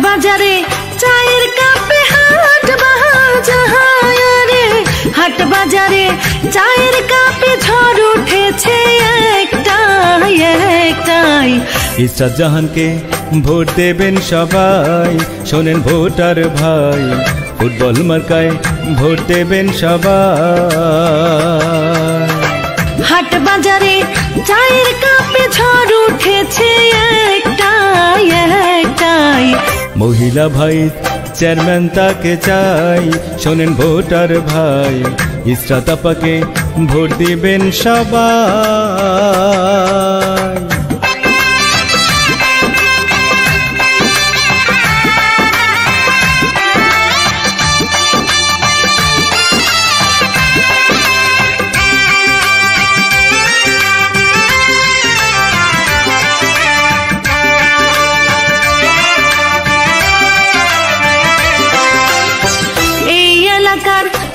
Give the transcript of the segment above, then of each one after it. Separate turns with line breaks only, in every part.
বাজারে চায়ের কাপে হাট বাজারে, হাট বাজারে চায়ের কাপে ঝড় উঠেছে একটাই একটাই।
ইসরাত জাহানকে ভোট দেবেন সবাই, শোনেন ভোটার ভাই, ফুটবল মার্কায় ভোট দেবেন সবাই।
হাট বাজারে চায়ের কাপে ঝড় উঠেছে একটাই একটাই।
মহিলা ভাই চেয়ারম্যান তাকে চাই, শোনেন ভোটার ভাই, ইসরাত আপাকে ভোট দিবেন সবাই।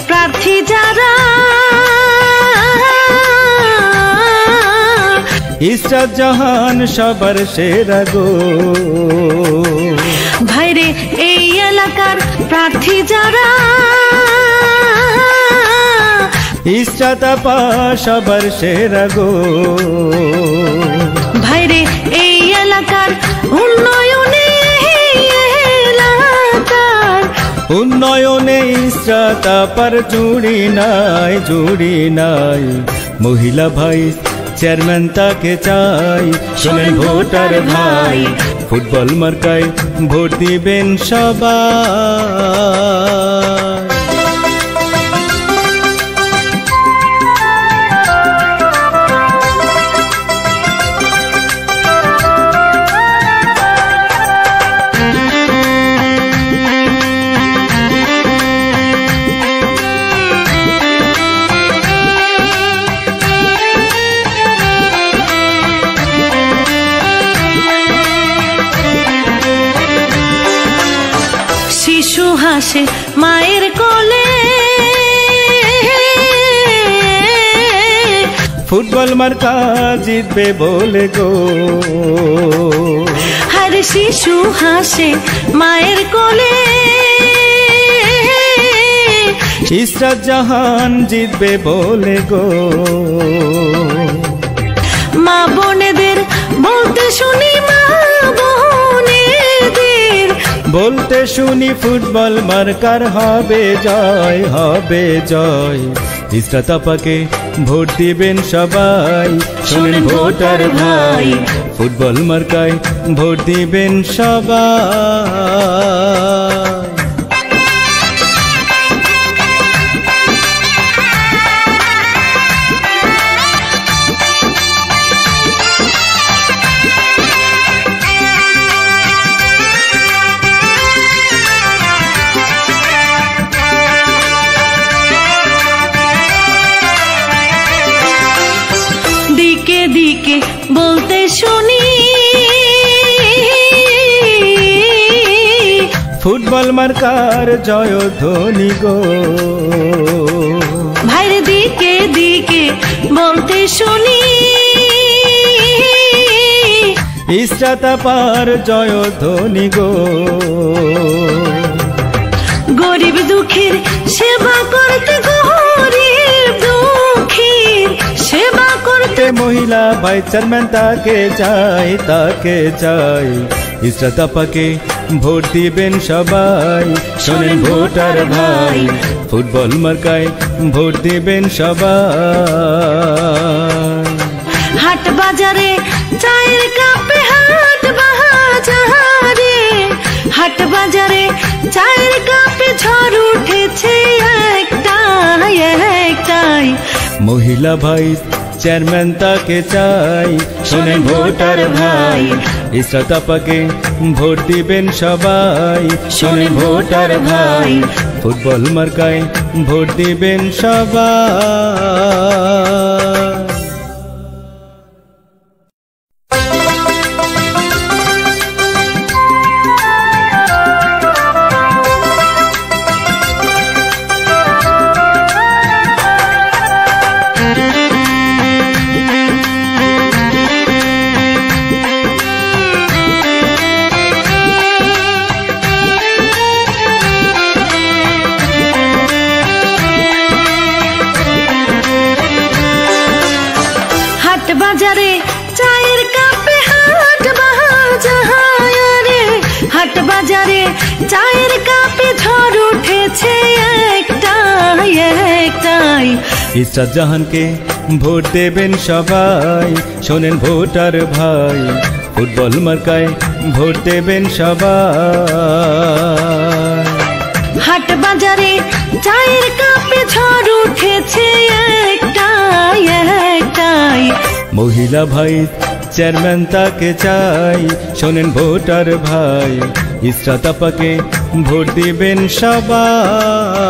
প্রার্থী যারা
ইসরাত জাহান সবার সেরা গো
ভাইরে, এই এলাকার প্রার্থী যারা
ইসরাত আপা সবার সেরা গো
ভাইরে, এই এলাকার উন্নয়নে
উন্নয়নে ইসরাত আপার জুড়ি নাই জুড়ি নাই। মহিলা ভাই চেয়ারম্যান তাকে চাই, শোনেন ভোটার ভাই, ফুটবল মার্কায় ভোট দিবেন সবাই।
শিশু হাসে মায়ের কোলে,
ফুটবল মার্কা জিতবে বলে গো
হর শিশু হাসে মায়ের কোলে,
ইসরাত জাহান জিতবে বলে গো।
মা বোনেদের বলতে শুনি, মা বোনেদের
বলতে শুনি, ফুটবল মার্কার হবে জয় হবে জয়। ইসরাত আপাকে ভোট দিবেন সবাই, শোনেন ভোটার ভাই, ফুটবল মার্কায় ভোট দিবেন সবাই।
দিকে দিকে বলতে শুনি,
ফুটবল মার্কার জয়ধ্বনি গো
ভাইরে, দিকে দিকে বলতে শুনি,
ইসরাত আপার জয়ধ্বনি গো।
গরিব দুঃখীর সেবা করতে, গরিব দুঃখীর সেবা করতে,
মহিলা ভাই চেয়ারম্যান তাকে চাই তাকে চাই। ইসরাত আপাকে ভোট দিবেন সবাই, শোনেন ভোটার ভাই, ফুটবল মার্কায় ভোট দিবেন সবাই।
হাট বাজারে চায়ের কাপে হাট বাজারে, হাট বাজারে চায়ের কাপে ঝড় উঠেছে একটাই একটাই।
মহিলা ভাই চেয়ারম্যান তাকে চাই, শোনেন ভোটার ভাই, ইসরাত আপাকে ভোট দিবেন সবাই, শোনেন ভোটার ভাই, ফুটবল মার্কায় ভোট দিবেন সবাই।
হাট বাজারে চায়ের কাপে ঝড় উঠেছে একটাই একটাই।
ইসরাত জাহানকে ভোট দেবেন সবাই, শোনেন ভোটার ভাই, ফুটবল মার্কায় ভোট দেবেন সবাই।
হাট বাজারে চায়ের কাপে ঝড় উঠেছে একটাই একটাই।
মহিলা ভাই চেয়ারম্যান তাকে চাই, শোনেন ভোটার ভাই, ইসরাত আপাকে ভোট দিবেন সবাই।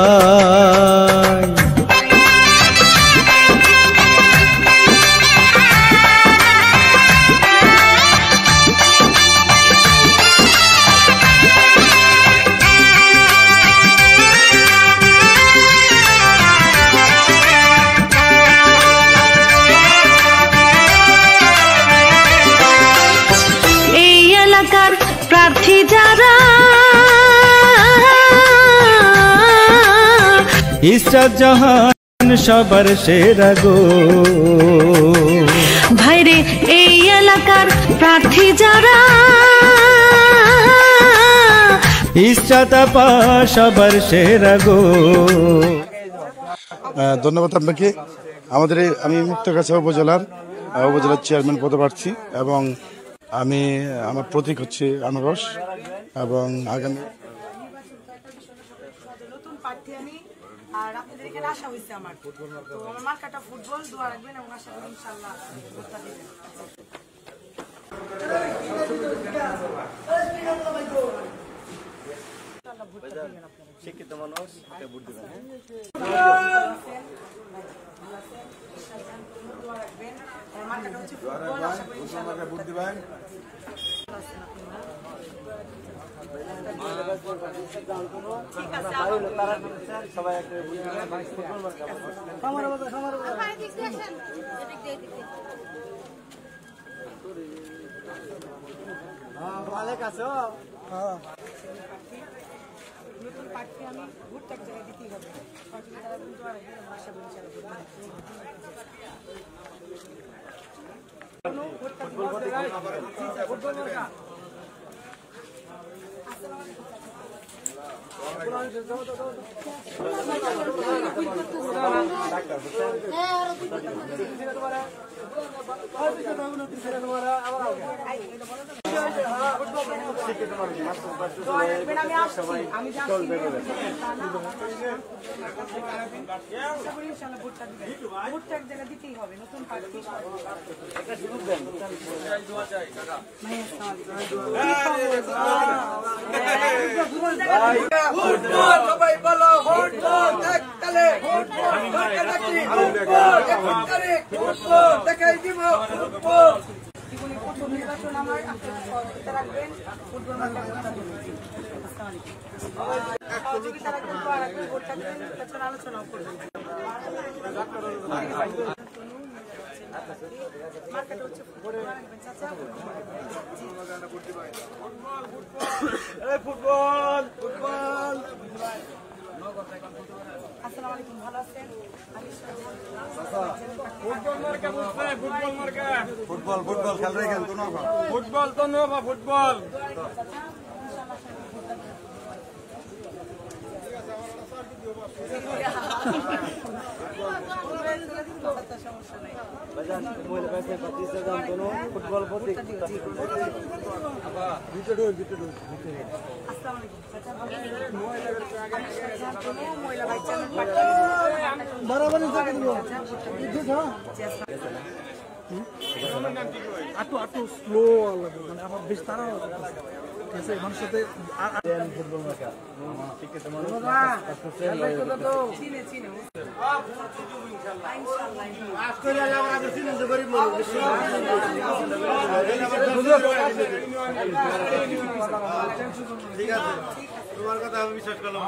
প্রার্থী যারা
ইসরাত জাহান সবার সেরা গো
ভাইরে, এই এলাকার প্রার্থী যারা
ইসরাত আপা সবার সেরা গো।
ধন্যবাদ আপনাকে। আমি মুক্তাগাছা উপজেলার চেয়ারম্যান পদে প্রার্থী এবং আমার প্রতীক হচ্ছে আনারস এবং আগামী
নতুন প্রার্থী আমি আর আপনাদের এখানে আসা হয়েছে আমার তো আমার মার্কাটা ফুটবল দোয়া রাখবেন এবং আশা করি ইনশাআল্লাহ ভোটটা দিবেন।
শিক্ষিত মানুষ ভোট দিবেন।
নতুন প্রার্থী আমি ভোটটা এক জায়গায় দিতেই হবে, তারা দোয়া রাখবেন এবং আশা করি ভোটটা এক জায়গায় দিতেই হবে। নতুন প্রার্থী
সবাই বলো ফুটবল দেখলে দেখাই দিব ফুটবল।
জীবনে প্রথম নির্বাচন আমার, সহযোগিতা রাখবেন, ফুটবল মাঠে সহযোগিতা রাখবেন, দোয়া রাখবেন, ভোটটা দিবেন, নির্বাচন আলোচনাও করবেন। মার্কেট হচ্ছে ফুটবল রাখবেন চাচা।
Football football.
আসসালামু আলাইকুম, ভালো আছেন?
ফুটবল ফুটবল খেল রেখেন তো নবা ফুটবল তো নবা ফুটবল। ফুটবল
একটু স্লো মানে আমার বেশ তারা মানুষের সাথে
ঠিক আছে, তোমার কথা আমি বিশ্বাস করলাম।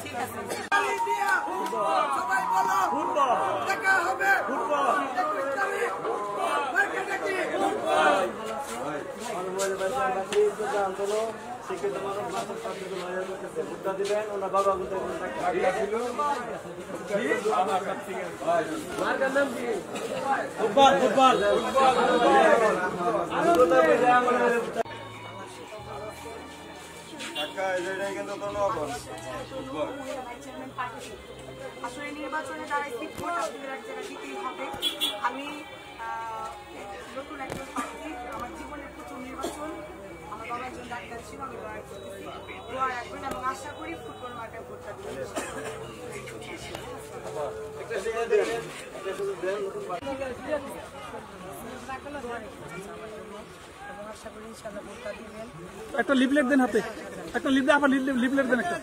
ঠিক আছে, সবাই বলো ফুটবল দেখা হবে, ফুটবল ফুটবল। শিক্ষিত মানুষ মাছের পাশে ভুট্টা দিবেন ওনার বাবা কিন্তু ফুটবল ফুটবল
আসলে নির্বাচনে দাঁড়াইছি ভোট আপনাদের এক জায়গায় দিতেই হবে। আমি নতুন একজন প্রার্থী, আমার জীবনের প্রথম নির্বাচন। আমার বাবা একজন ডাক্তার ছিল, আমি দোয়া রাখবেন এবং আশা করি ফুটবল মাঠে ভোটটা দিবেন। আশা করি ইনশাআল্লাহ ভোটটা দিবেন।
একটা লিফলেট দেন হাতে, একটা লিফলেট আবার লিফলেট দেন একটা।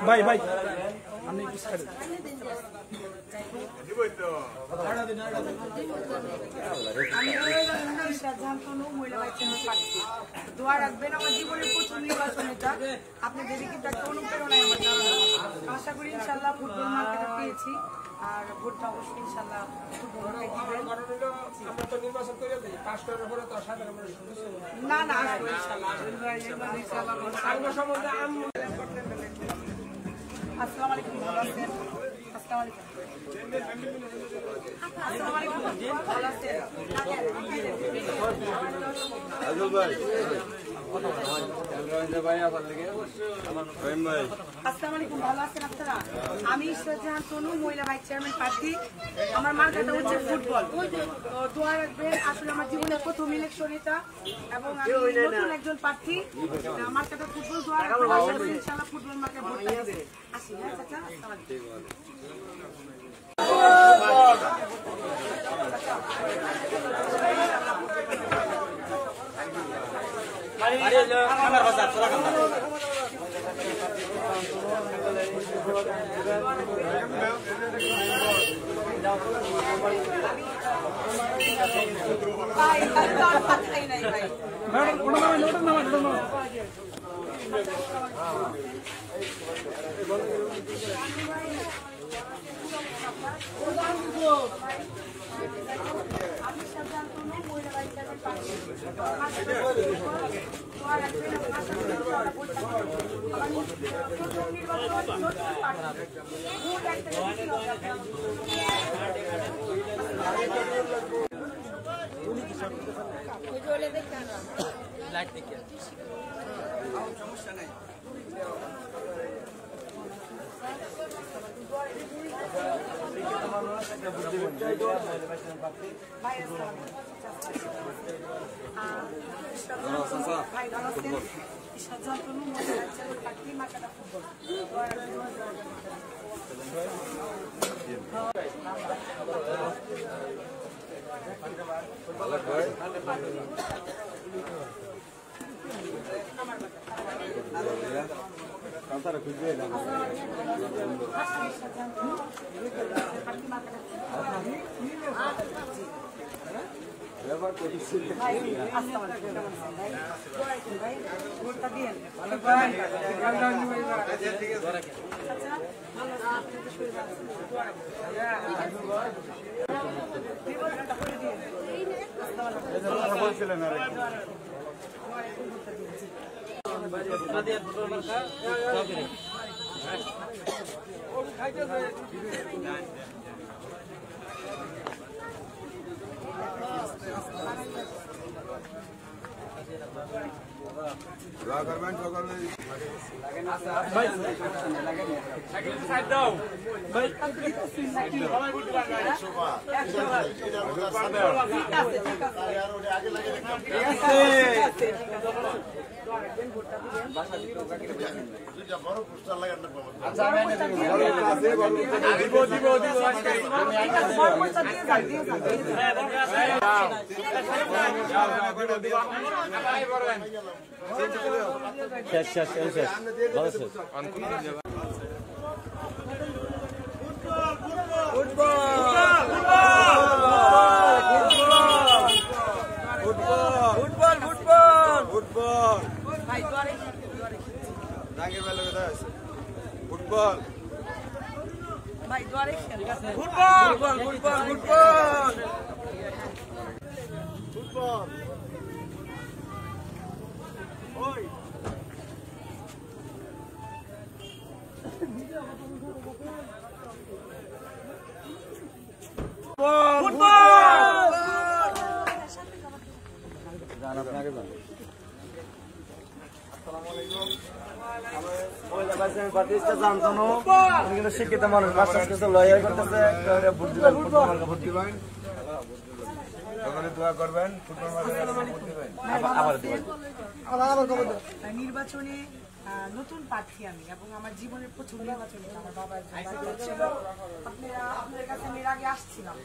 ভাই ভাই আমি একটু সাইডে
দোয়া রাখবেন আমার জীবনের প্রথম নির্বাচন এটা। আপনাদের কিন্তু একটা অনুপ্রেরণায় আমার জানা। আশা করি ইনশাল্লাহ ফুটবল মার্কেটে পেয়েছি আর ভোটটা অবশ্যই ইনশাল্লাহ ফুটবল মার্কেট দিবেন। না না আসবো ইনশাল্লাহ। আসসালামু আলাইকুম, ভালো আছেন? আসসালামু আলাইকুম। ভালো আছেন? আসসালামু আলাইকুম, ভালো আছেন আপনারা? আমি শাহজাহান তনু, মহিলা ভাইস চেয়ারম্যান প্রার্থী। আমার মার্কাটা হচ্ছে ফুটবল। তো দোয়া রাখবেন, আসলে আমার জীবনের প্রথম ইলেকশন এটা এবং আমি নতুন একজন প্রার্থী। মার্কাটা ফুটবল, দোয়া রাখবেন, আশা করি ইনশাআল্লাহ ফুটবল মার্কে ভোটটা দিবেন। আসি, হ্যাঁ চাচা, আসসালামু
ফুটবল
ভাই দোয়ারে খেল
ফুটবল ফুটবল ফুটবল ফুটবল ওই শিক্ষিত মানুষ
নির্বাচনে নতুন প্রার্থী আমি এবং আমার জীবনের প্রথম নির্বাচনে আমার বাবার ছিল। আপনাদের কাছে আমি এর আগে আসছিলাম,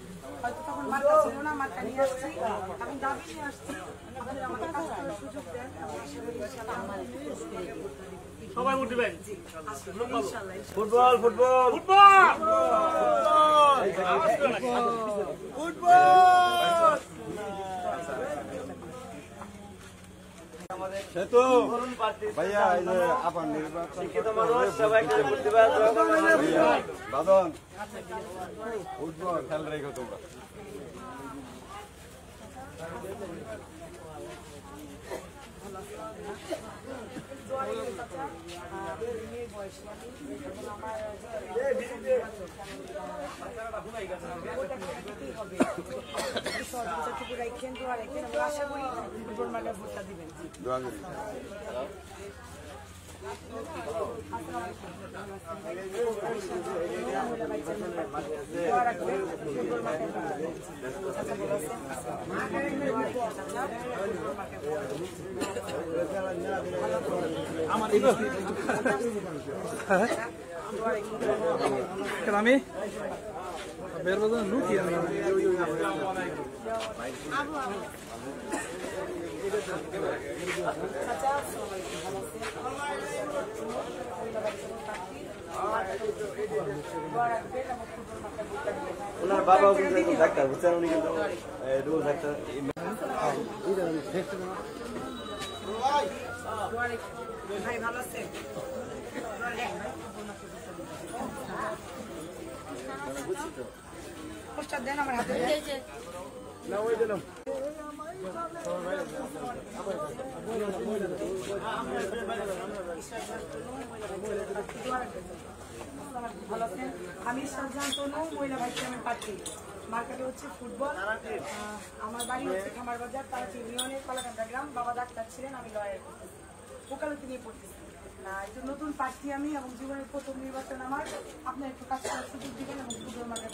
হয়তো তখন মার্কা ছিল না, মার্কা নিয়ে আসছি এবং দাবি নিয়ে আসছি। আপনারা আমাকে কাজ করার সুযোগ দেন এবং আশা করি ইনশাআল্লাহ আমার
সবাই ভোট দিবেন।
ইনশাআল্লাহ
ফুটবল ফুটবল ফুটবল সেতু ভাইয়া এই যে আপন নির্বাচন শিক্ষিত মানুষ সবাই ভোট দিবেন। বাদন ফুটবল খেল রেখো তোমরা।
আশা করি ফুটবল মাঠে ভোটটা দিবেন।
আমি বের বাজার লুকি
ওনার বাবাও কিন্তু একজন ডাক্তার, বুঝছেন? উনি কিন্তু রোজ ডাক্তার।
ভাই ভালো আছেন? পোস্টার দেন আমার হাতে।
না ওই দিলাম।
ভালো আছেন? আমি শাহজাহান তনু, মহিলা ভাইস চেয়ারম্যান প্রার্থী। মার্কেটে হচ্ছে ফুটবল। আমার বাড়ি হচ্ছে খামার বাজার, তারা ইউনিয়নের কলাকান্দা গ্রাম। বাবা ডাক্তার ছিলেন, আমি লয়ার করতেছি, ওকালতি নিয়ে পড়তেছি। এই যে নতুন প্রার্থী আমি এবং জীবনের প্রথম নির্বাচন আমার। আপনার একটু কাজ করার সুযোগ দিবেন এবং ফুটবল মাঠে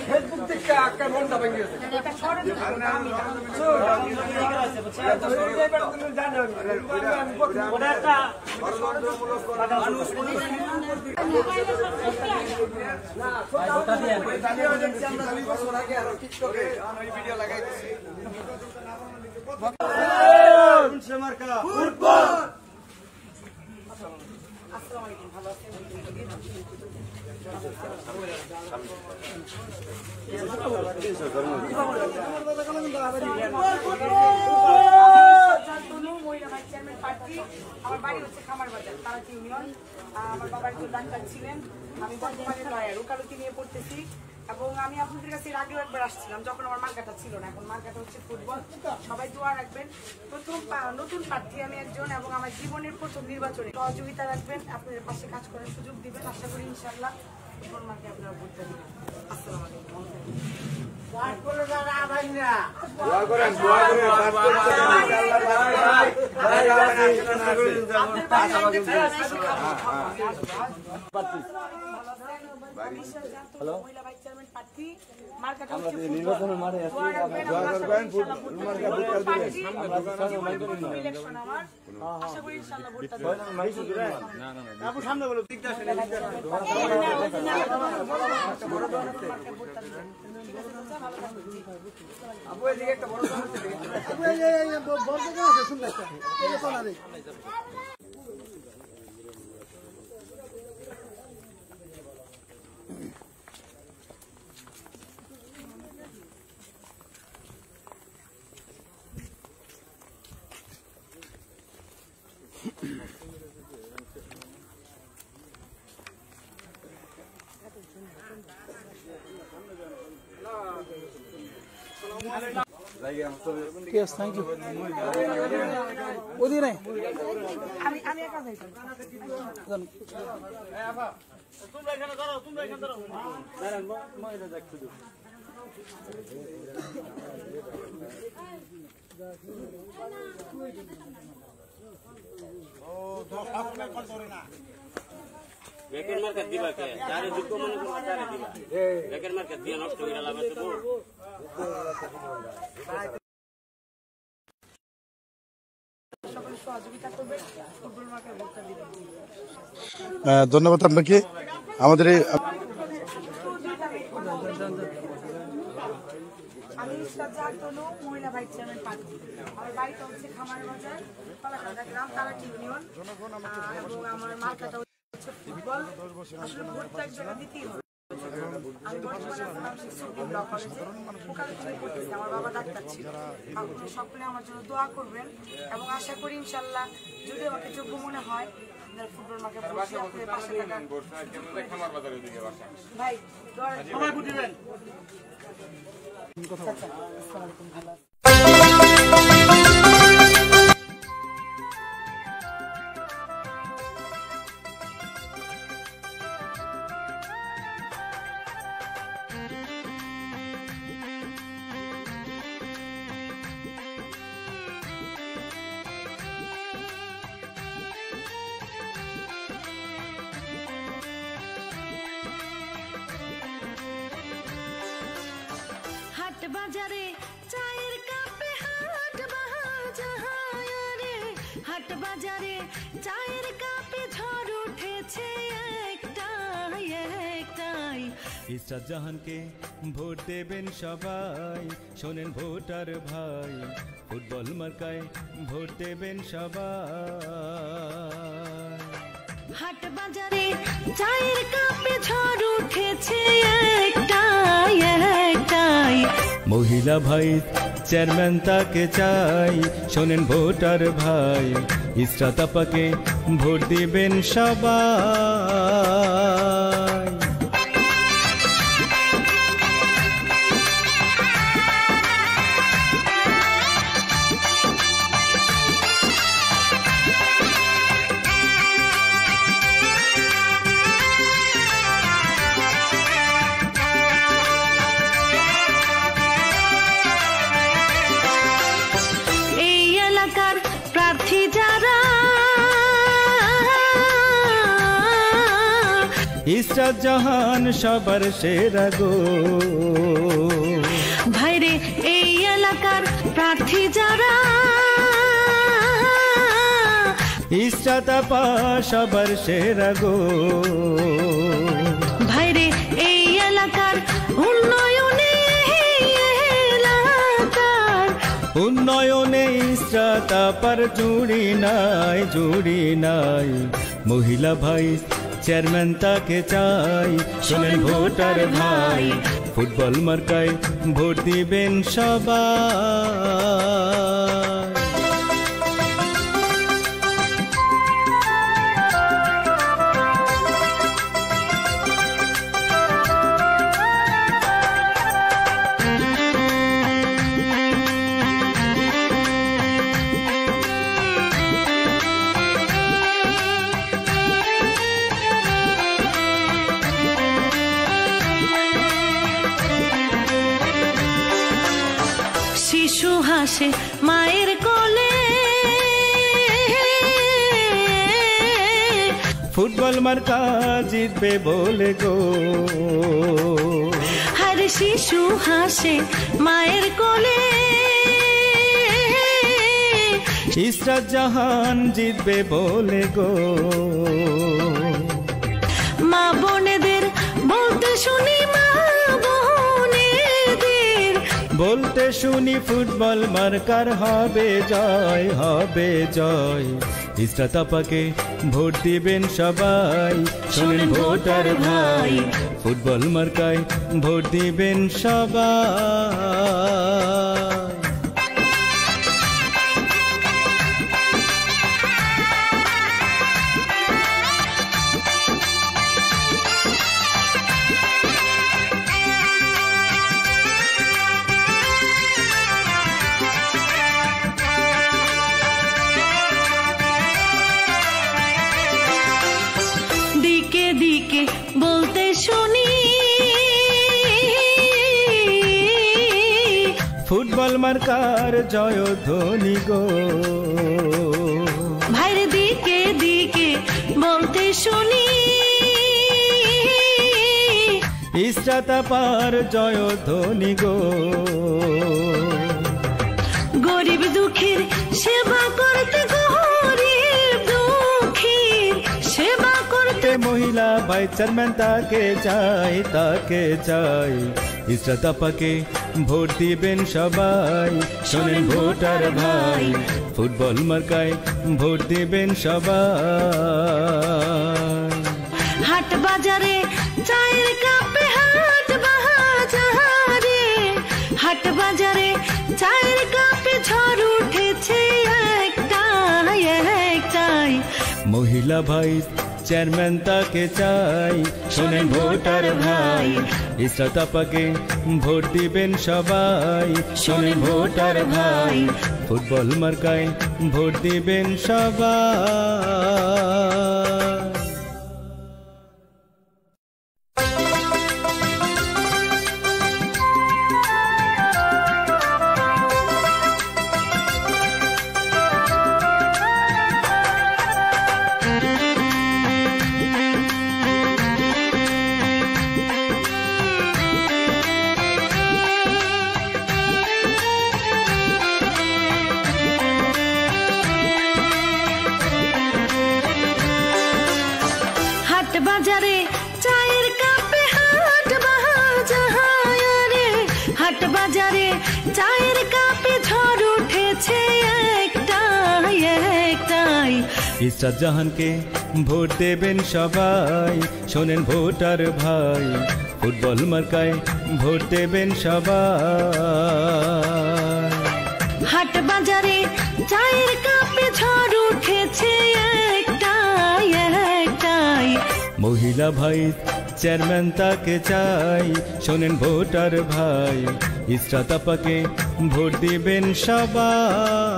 ফেসবুক থেকে একটা মনটা ভেঙে গেছে।
আমার বাড়ি হচ্ছে খামার বাজার, তারা ইউনিয়ন। আমার বাবা একজন ডাক্তার ছিলেন, আমি বর্তমানে লয়ার, ওকালতি নিয়ে পড়তেছি। এবং আমি আপনাদের কাছে এর আগেও একবার আসছিলাম যখন আমার মার্কাটা ছিল না, এখন মার্কাটা হচ্ছে ফুটবল। সবাই দোয়া রাখবেন। নতুন প্রার্থী আমি একজন এবং আমার জীবনের প্রথম নির্বাচনে সহযোগিতা রাখবেন, আপনাদের পাশে কাজ করার সুযোগ দিবেন। আশা করি ইনশাআল্লাহ ফুটবল মাঠে আপনারা ভোটটা দিবেন। আসসালামু আলাইকুম। আমি মহিলা ভাইস চেয়ারম্যান প্রার্থী মার্কাটা
আমরা
হচ্ছে
নির্বাচনের মাঠে আছি
ইলেকশন আমার আশা করি ইনশাআল্লাহ ভোটটা
আপু সামনে বলো আপু এদিকে একটা বড়
Yes, thank you. ওদিকে নাই
আমি একা যাই
বেকের মার্কেট দিবা কে যারে যোগ্য মনে করবা তারে দিবা বেকের মার্কেট দিয়ে নষ্ট হয়ে গেল তো
সকলে সহযোগিতা করবে ফুটবল মাঠে ভোটটা দিবেন
ধন্যবাদ আপনাকে আমাদের
আমি ইসরাত তনু মহিলা ভাইস চেয়ারম্যান প্রার্থী আমার বাড়িটা হচ্ছে খামার বাজার কলাকান্দা গ্রাম তালাটি ইউনিয়ন এবং আমার মার্কাটা হচ্ছে ফুটবল আসলে ভোটটা এক জায়গা দিতেই হবে আমি বর্তমানে কলেজে করতেছি আমার বাবা ডাক্তার ছিল আপনারা সকলে আমার জন্য দোয়া করবেন এবং আশা করি ইনশাল্লাহ যদি আমাকে যোগ্য মনে হয় ফুটবল মাঠে বসে আপনাদের পাশে থাকার ভাই সবাই বুঝবেন
হাট বাজারে চায়ের কাপে হাট বাজারে হাট বাজারে চায়ের কাপে ঝড় উঠেছে একটাই একটাই
ইসরাত জাহানকে ভোট দেবেন সবাই শোনেন ভোটার ভাই ফুটবল মার্কায় ভোট দেবেন সবাই
হাট বাজারে চায়ের কাপে ঝড় উঠেছে একটাই একটাই
মহিলা ভাই চেয়ারম্যান তাকে চাই শোনেন ভোটার ভাই ইসরাত আপাকে ভোট দিবেন সবাই
প্রার্থী যারা
ইসরাত জাহান সবার সেরা গো
ভাইরে এই এলাকার প্রার্থী যারা
ইসরাত আপা সবার সেরা গো
ভাইরে এই এলাকার উন্নয়নে
উন্নয়নে ইসরাত আপার জুড়ি নাই মহিলা ভাই চেয়ারম্যান তাকে চাই শোনেন ভোটার ভাই ফুটবল মার্কায় ভোট দিবেন সবাই
শিশু হাসে মায়ের কোলে
ফুটবল মার্কা জিতবে বলে গো।
हर शिशु हासे मायर कोले
ইসরাত জাহান জিতবে বলে গো।
মা বোনেদের বলতে শুনি, মা বোনেদের
বলতে শুনি ফুটবল মার্কার হবে জয়, হবে জয়। ইসরাত আপাকে ভোট দিবেন সবাই, শোনেন ভোটার ভাই, ফুটবল মার্কায় ভোট দিবেন সবাই।
দিকে দিকে বলতে শুনি,
ফুটবল মার্কার জয়ধ্বনি গো।
ভাইরে দিকে দিকে বলতে শুনি,
ইসরাত আপার জয়ধ্বনি গো।
গরিব দুঃখীর সেবা করতে, গরিব দুঃখীর সেবা করতে
মহিলা ভাই চেয়ারম্যান তাকে চাই, তাকে চাই। ইসরাত আপাকে ভোট দিবেন সবাই, শোনেন ভোটার ভাই, ফুটবল মার্কায় ভোট দিবেন সবাই।
হাট বাজারে চায়ের কাপে, হাট বাজারে, হাট বাজারে চায়ের কাপে ঝড় উঠেছে একটাই, একটাই।
মহিলা ভাই চেয়ারম্যান তাকে চাই, শোনেন ভোটার ভাই, ইসরাত আপাকে ভোট দিবেন সবাই, শোনেন ভোটার ভাই, ফুটবল মার্কায় ভোট দিবেন সবাই।
হাট বাজারে চায়ের কাপে, হাট বাজারে, হাট বাজারে চায়ের কাপে ঝড় উঠেছে একটাই, একটাই।
ইসরাত জাহানকে ভোট দেবেন সবাই, শোনেন ভোটার ভাই, ফুটবল মার্কায় ভোট দেবেন সবাই।
হাট বাজারে চায়ের কাপে ঝড় উঠেছে একটাই, একটাই।
মহিলা ভাই চেয়ারম্যান তাকে চাই, শোনেন ভোটার ভাই, ইসরাত আপাকে ভোট দিবেন সবাই।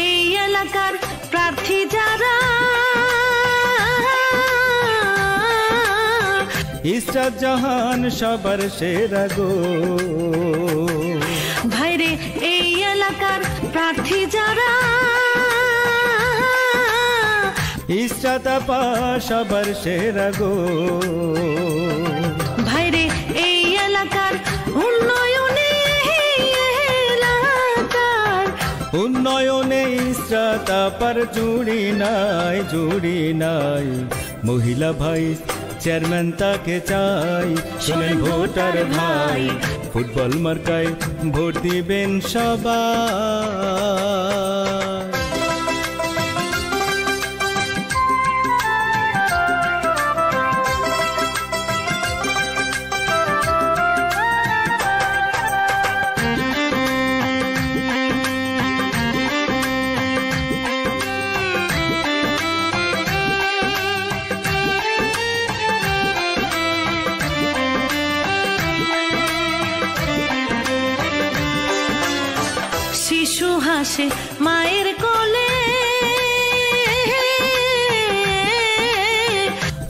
এই এলাকার প্রার্থী যারা,
ইসরাত জাহান সবার সেরা গো।
ভাইরে এই এলাকার প্রার্থী যারা,
ইসরাত আপা সবার সেরা গো।
ভাইরে এই এলাকার উন্নয়নে, এলাকার
উন্নয়নে ইসরাত আপার জুড়ি নাই, জুড়ি নাই। মহিলা ভাই চেয়ারম্যান তাকে চাই, শোনেন ভোটার ভাই, ফুটবল মার্কায় ভোট দিবেন সবাই।
হাসে মায়ের কোলে,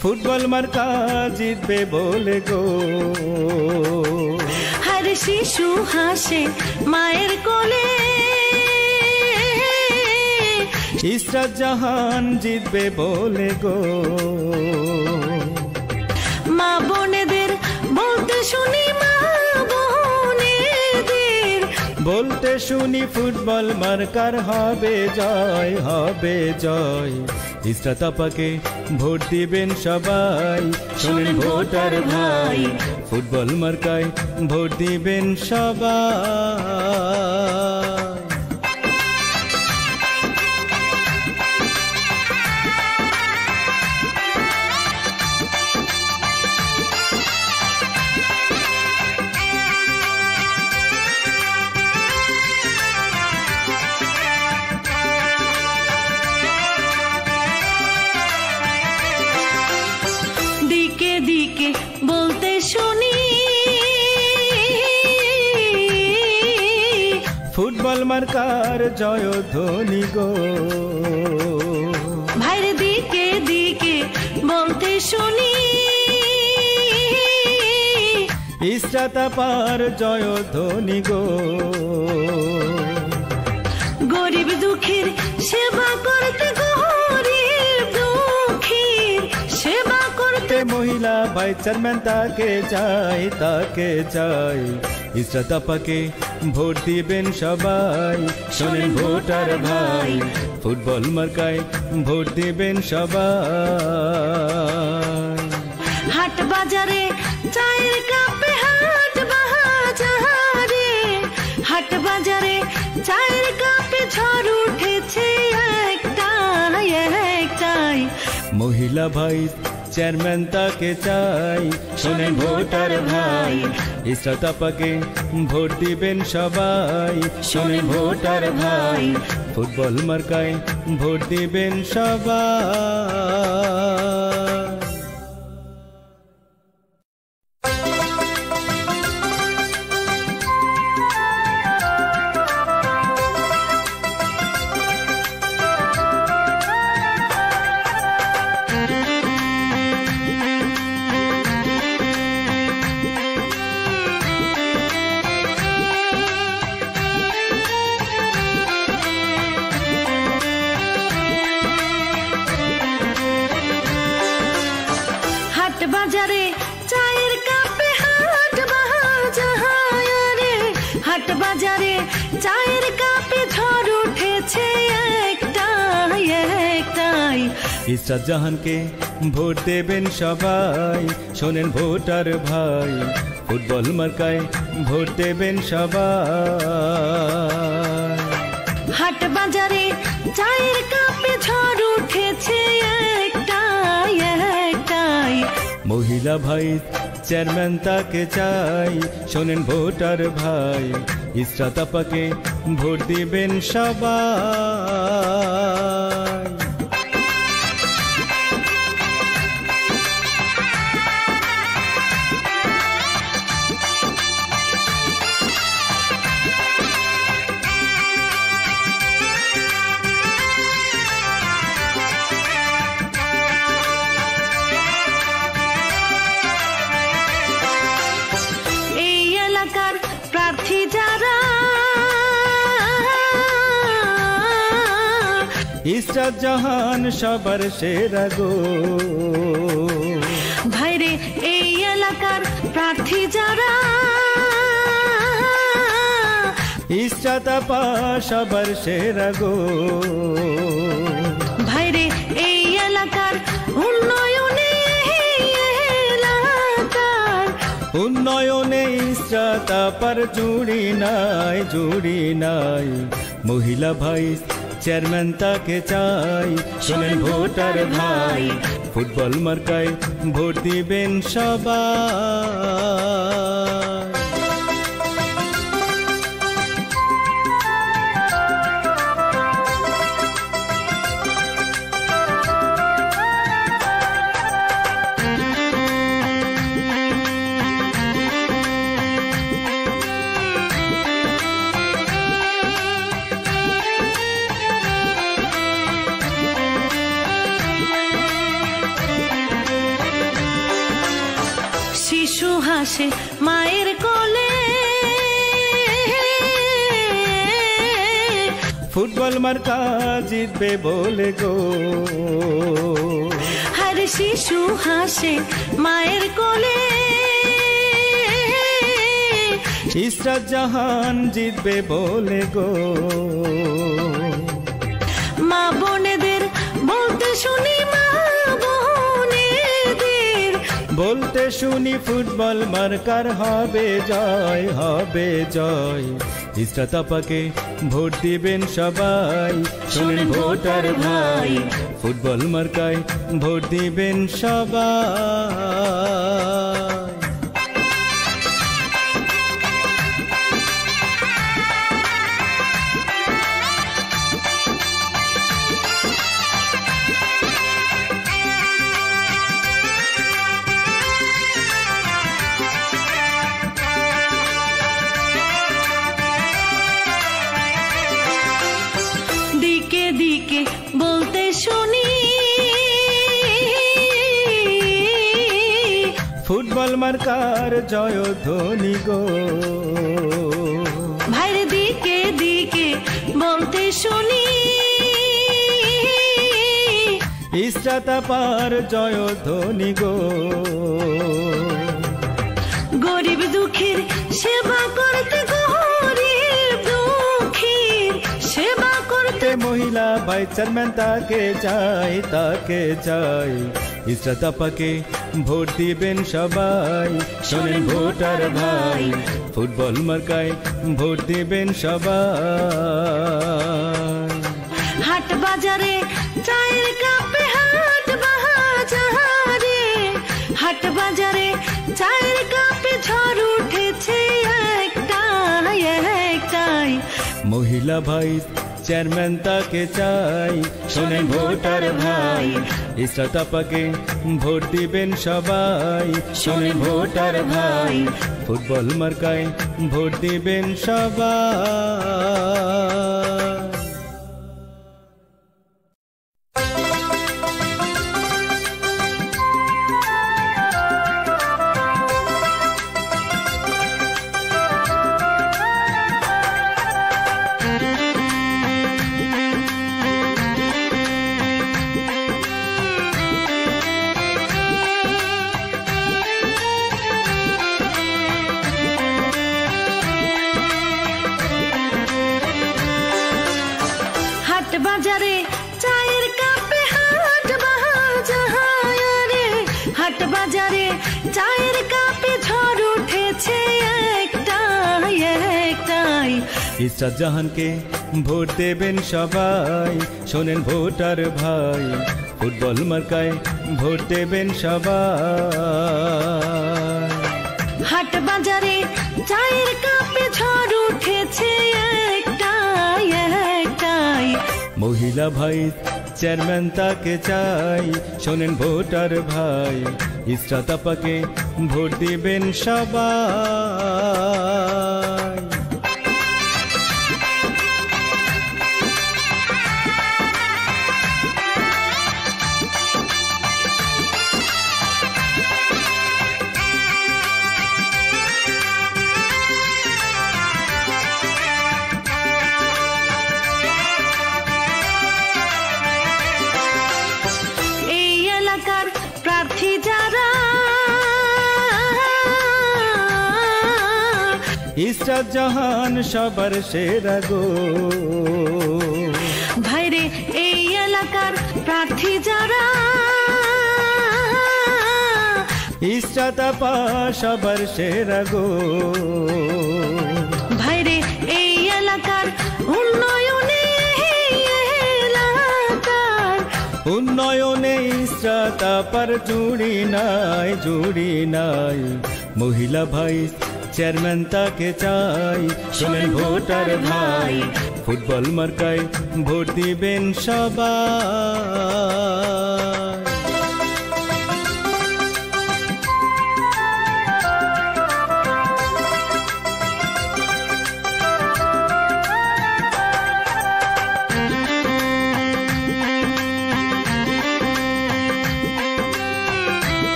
ফুটবল মার্কা জিতবে বলে গো।
হর শিশু হাসে মায়ের কোলে,
ইসরাত জাহান জিতবে বলে গো।
মা বোনেদের বলতে শুনি, মা বোনেদের
বলতে শুনি ফুটবল মার্কার হবে জয়, হবে জয়। ইসরাত আপাকে ভোট দিবেন সবাই, শোনেন ভোটার ভাই, ফুটবল মার্কায় ভোট দিবেন সবাই।
দিকে দিকে বলতে শুনি,
ফুটবল মার্কার জয়ধ্বনি গো।
ভাইরে দিকে দিকে বলতে শুনি,
ইসরাত আপার জয়ধ্বনি গো।
গরিব দুঃখীর সেবা করতে, গরিব দুঃখীর সেবা করতে,
মহিলা ভাই চেয়ারম্যান তাকে চাই, তাকে চাই। ইসরাত আপাকে ভোট দিবেন সবাই, শোনেন ভোটার ভাই, ফুটবল মার্কায় ভোট দিবেন সবাই।
হাট বাজারে চায়ের কাপে, হাট বাজারে, হাট বাজারে চায়ের কাপে ঝড় উঠেছে একটাই, একটাই।
মহিলা ভাই চেয়ারম্যান তাকে চাই, শোনেন ভোটার ভাই, ইসরাত আপাকে ভোট দিবেন সবাই, শোনেন ভোটার ভাই, ফুটবল মার্কায় ভোট দিবেন সবাই।
হাট বাজারে চায়ের কাপে, হাট বাজারে, হাট বাজারে চায়ের কাপে ঝড় উঠেছে একটাই, একটাই।
ইসরাত জাহানকে ভোট দেবেন সবাই, শোনেন ভোটার ভাই, ফুটবল মার্কায় ভোট দেবেন সবাই।
হাট বাজারে চায়ের কাপে ঝড় উঠেছে একটাই, একটাই।
মহিলা ভাই চেয়ারম্যান তাকে চাই, শোনেন ভোটার ভাই, ইসরাত আপাকে ভোট দিবেন সবাই।
এই এলাকার প্রার্থী যারা,
ইসরাত জাহান সবার সেরা গো।
ভাইরে এই এলাকার প্রার্থী যারা,
ইসরাত আপা সবার সেরা গো।
ভাইরে এই এলাকার উন্নয়নে, এলাকার
উন্নয়নে ইসরাত আপার জুড়ি নাই, জুড়ি নাই। মহিলা ভাই চেয়ারম্যান তাকে চাই, শোনেন ভোটার ভাই, ফুটবল মার্কায় ভোট দিবেন সবাই।
হাসে মায়ের কোলে,
ফুটবল মার্কা জিতবে বলে গো।
হর শিশু হাসে মায়ের কোলে,
ইসরাত জাহান জিতবে বলে গো।
মা বোনেদের বলতে শুনি, মা বোনেদের
বলতে শুনি ফুটবল মার্কার হবে জয়, হবে জয়। ইসরাত আপাকে ভোট দিবেন সবাই, শোনেন ভোটার ভাই, ফুটবল মার্কায় ভোট দিবেন সবাই।
দিকে দিকে বলতে শুনি,
ফুটবল মার্কার জয়ধ্বনি গো।
ভাইরে দিকে দিকে বলতে শুনি,
ইসরাত আপার জয়ধ্বনি গো।
গরিব দুঃখীর সেবা করতে, গরিব দুঃখীর সেবা করতে,
মহিলা ভাই চেয়ারম্যান তাকে চাই, তাকে চাই। ইসরাত আপাকে ভোট দিবেন সবাই, শোনেন ভোটার ভাই, ফুটবল মার্কায় ভোট দিবেন সবাই।
হাট বাজারে চায়ের কাপে, হাট বাজারে, হাট বাজারে চায়ের কাপে ঝড় উঠেছে একটাই, একটাই।
মহিলা ভাই চেয়ারম্যান তাকে চাই, শোনেন ভোটার ভাই, ইসরাত আপাকে ভোট দিবেন সবাই, শোনেন ভোটার ভাই, ফুটবল মার্কায় ভোট দিবেন সবাই।
হাট বাজারে চায়ের কাপে, হাট বাজারে, হাট বাজারে চায়ের কাপে ঝড় উঠেছে একটাই, একটাই।
ইসরাত জাহানকে ভোট দেবেন সবাই, শোনেন ভোটার ভাই, ফুটবল মার্কায় ভোট দেবেন সবাই।
হাট বাজারে চায়ের কাপে ঝড় উঠেছে একটাই, একটাই।
মহিলা ভাই চেয়ারম্যান তাকে চাই, শোনেন ভোটার ভাই, ইসরাত আপাকে ভোট দিবেন সবাই।
এই এলাকার প্রার্থী যারা,
ইসরাত জাহান সবার সেরা গো।
ভাইরে এই এলাকার প্রার্থী যারা,
ইসরাত আপা সবার সেরা গো।
ভাইরে এই এলাকার উন্নয়নে, এলাকার
উন্নয়নে ইসরাত আপার জুড়ি নাই, জুড়ি নাই। মহিলা ভাই চেয়ারম্যান তাকে চাই, শোনেন ভোটার ভাই, ফুটবল মার্কায় ভোট দিবেন সবাই।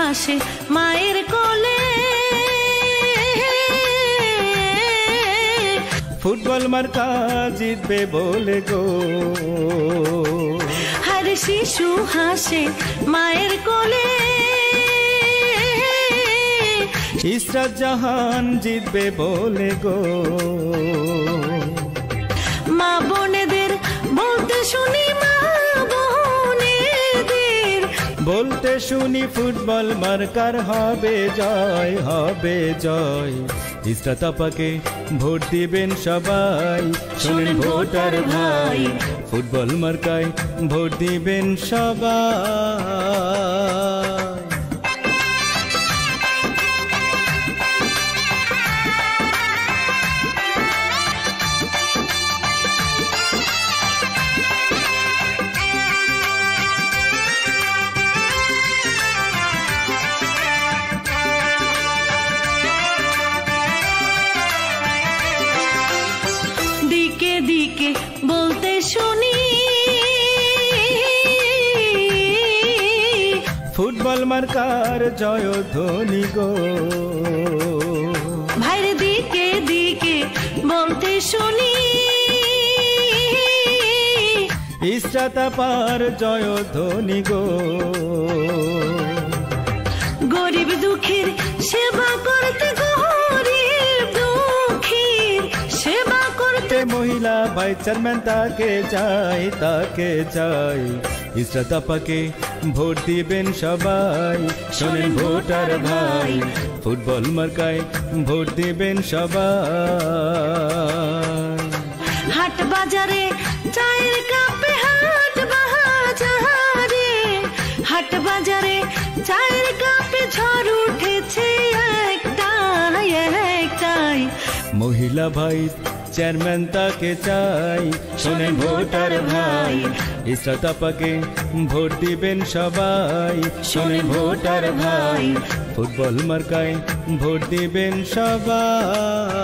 হাসে মায়ের কোলে,
ফুটবল মার্কা জিতবে বলে গো।
হর শিশু হাসে মায়ের কোলে,
ইসরাত জাহান জিতবে বলে গো।
মা বোনেদের বলতে শুনি, মা বোনেদের
বলতে শুনি ফুটবল মার্কার হবে জয়, হবে জয়। ইসরাত আপাকে ভোট দিবেন সবাই, শোনেন ভোটার ভাই, ফুটবল মার্কায় ভোট দিবেন সবাই।
দিকে দিকে বলতে শুনি,
ফুটবল মার্কার জয়ধ্বনি গো।
ভাইরে দিকে দিকে বলতে শুনি,
ইসরাত আপার জয়ধ্বনি গো।
গরিব দুঃখীর সেবা করতে, গরিব দুঃখীর সেবা করতে,
মহিলা ভাই চেয়ারম্যান তাকে চাই, তাকে চাই। ইসরাত আপাকে ভোট দিবেন সবাই, শোনেন ভোটার ভাই, ফুটবল মার্কায় ভোট দিবেন সবাই।
হাট বাজারে চায়ের কাপে, হাট বাজারে, হাট বাজারে চায়ের কাপে ঝড় উঠেছে একটাই, একটাই।
মহিলা ভাই চেয়ারম্যান তাকে চাই, শোনেন ভোটার ভাই, ইসরাত আপাকে ভোট দিবেন সবাই, শোনেন ভোটার ভাই, ফুটবল মার্কায় ভোট দিবেন সবাই।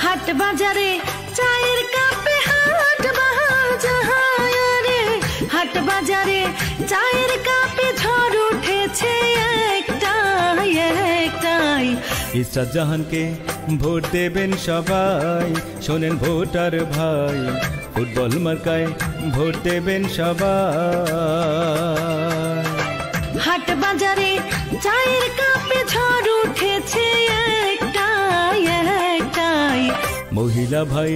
হাট বাজারে চায়ের কাপে, হাট বাজারে, হাট বাজারে চায়ের কাপে ঝড় উঠেছে একটাই, একটাই।
ইসরাত জাহানকে ভোট দেবেন সবাই, শোনেন ভোটার ভাই, ফুটবল মার্কায় ভোট দেবেন সবাই।
হাট বাজারে চায়ের কাপে ঝড় উঠেছে একটাই, একটাই।
মহিলা ভাই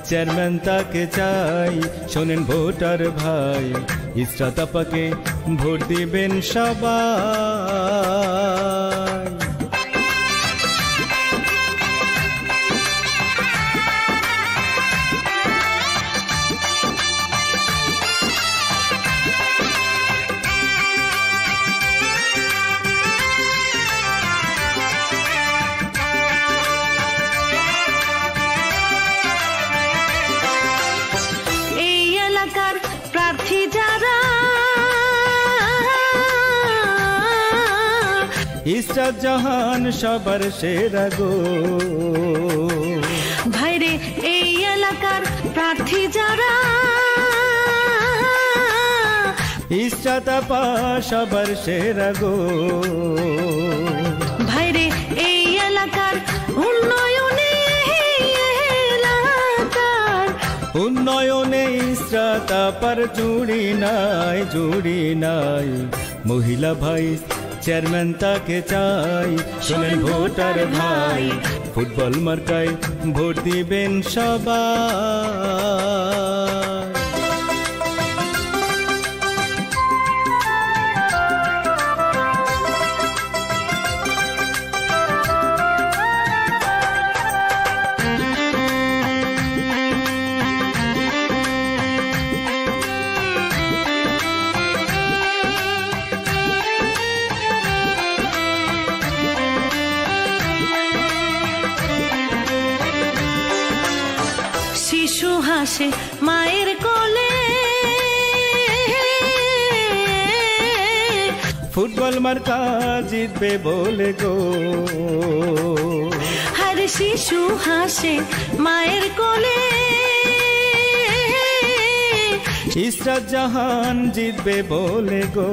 চেয়ারম্যান তাকে চাই, শোনেন ভোটার ভাই, ইসরাত আপাকে ভোট দিবেন সবাই।
এই এলাকার প্রার্থী যারা,
ইসরাত জাহান সবার সেরা গো।
ভাইরে এই এলাকার প্রার্থী যারা,
ইসরাত আপা সবার সেরা গো।
ভাইরে এই এলাকার উন্নয়নে, এলাকার
উন্নয়নে ইসরাত আপার জুড়ি নাই, জুড়ি নাই। মহিলা ভাই চেয়ারম্যান তাকে চাই, শোনেন ভোটার ভাই, ফুটবল মার্কায় ভোট দিবেন সবাই।
হাসে মায়ের কোলে,
ফুটবল মার্কা জিতবে বলে গো।
হর শিশু হাসে মায়ের কোলে,
ইসরাত জাহান জিতবে বলে গো।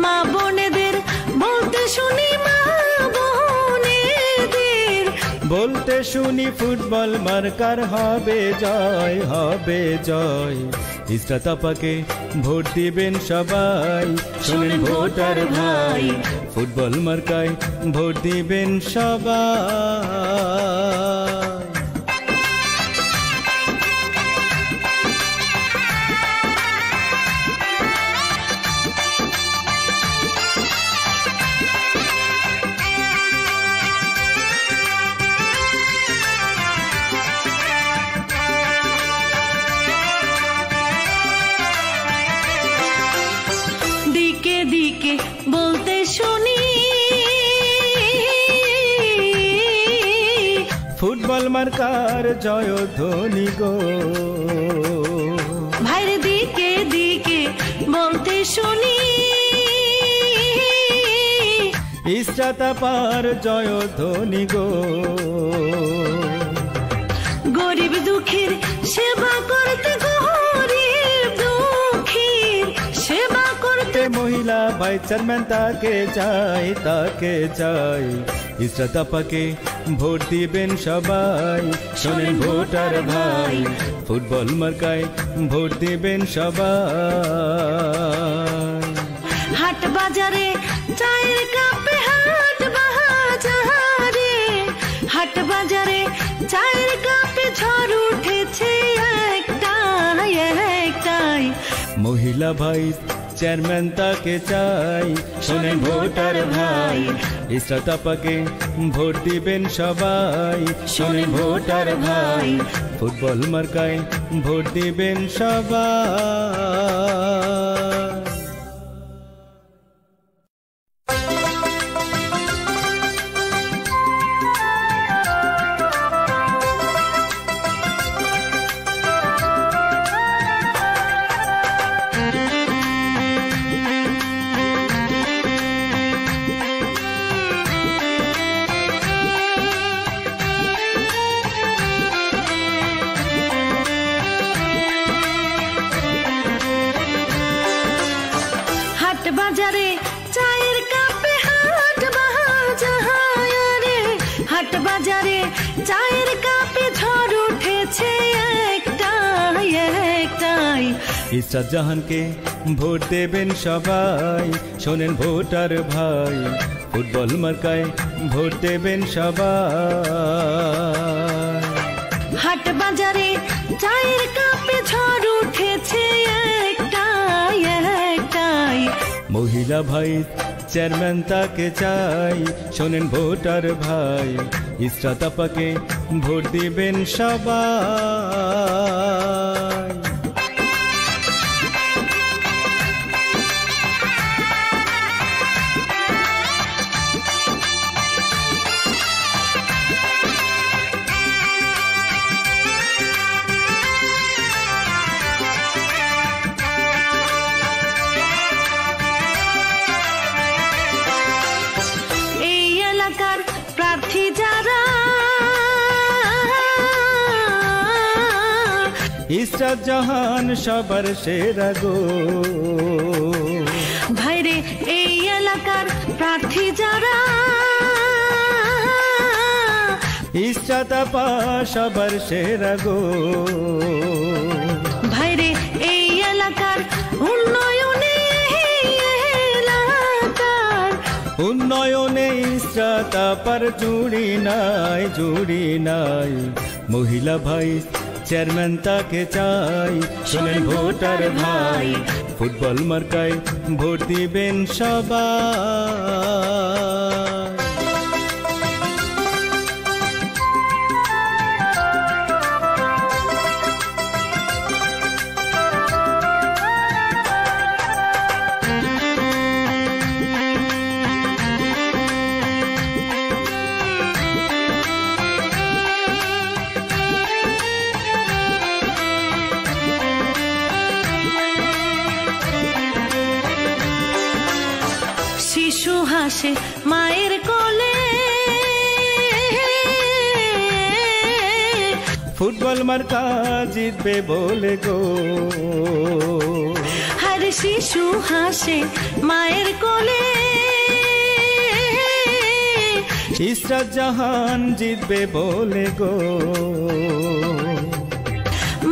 মা বোনেদের বলতে শুনি, মা বোনেদের
বলতে শুনি ফুটবল মার্কার হবে জয়, হবে জয়। ইসরাত আপাকে ভোট দিবেন সবাই, শোনেন ভোটার ভাই, ফুটবল মার্কায় ভোট দিবেন সবাই।
দিকে দিকে বলতে শুনি,
ফুটবল মার্কার জয়ধ্বনি গো।
ভাইরে দিকে দিকে বলতে শুনি,
ইসরাত আপার জয়ধ্বনি গো।
গরিব দুঃখীর সেবা করতে, গরিব দুঃখীর সেবা করতে,
মহিলা ভাই চেয়ারম্যান তাকে চাই, তাকে চাই। ইসরাত আপাকে ভোট দিবেন সবাই, শোনেন ভোটার ভাই, ফুটবল মার্কায় ভোট দিবেন সবাই।
হাট বাজারে চায়ের কাপে, হাট বাজারে, হাট বাজারে চায়ের কাপে ঝড় উঠেছে একটাই, একটাই।
মহিলা ভাই চেয়ারম্যান তাকে চাই, শোনেন ভোটার ভাই, ইসরাত আপাকে ভোট দিবেন সবাই, শোনেন ভোটার ভাই, ফুটবল মার্কায় ভোট দিবেন সবাই।
হাট বাজারে চায়ের কাপে, হাট বাজারে, হাট বাজারে চায়ের কাপে ঝড় উঠেছে একটাই, একটাই।
ইসরাত জাহানকে ভোট দেবেন সবাই, শোনেন ভোটার ভাই, ফুটবল মার্কায় ভোট দেবেন সবাই।
হাট বাজারে চায়ের কাপে ঝড় উঠেছে একটাই, একটাই।
মহিলা ভাই চেয়ারম্যান তাকে চাই, শোনেন ভোটার ভাই, ইসরাত আপাকে ভোট দিবেন সবাই।
এই এলাকার প্রার্থী যারা,
ইসরাত জাহান সবার সেরা গো।
ভাইরে এই এলাকার প্রার্থী যারা,
ইসরাত আপা সবার সেরা গো।
ভাইরে এই এলাকার উন্নয়নে, এলাকার
উন্নয়নে ইসরাত আপার জুড়ি নাই, জুড়ি নাই। মহিলা ভাই চেয়ারম্যান তাকে চাই, শোনেন ভোটার ভাই, ফুটবল মার্কায় ভোট দিবেন সবাই।
হাসে মায়ের কোলে,
ফুটবল মার্কা জিতবে বলে গো।
হর শিশু হাসে মায়ের কোলে,
ইসরাত জাহান জিতবে বলে গো।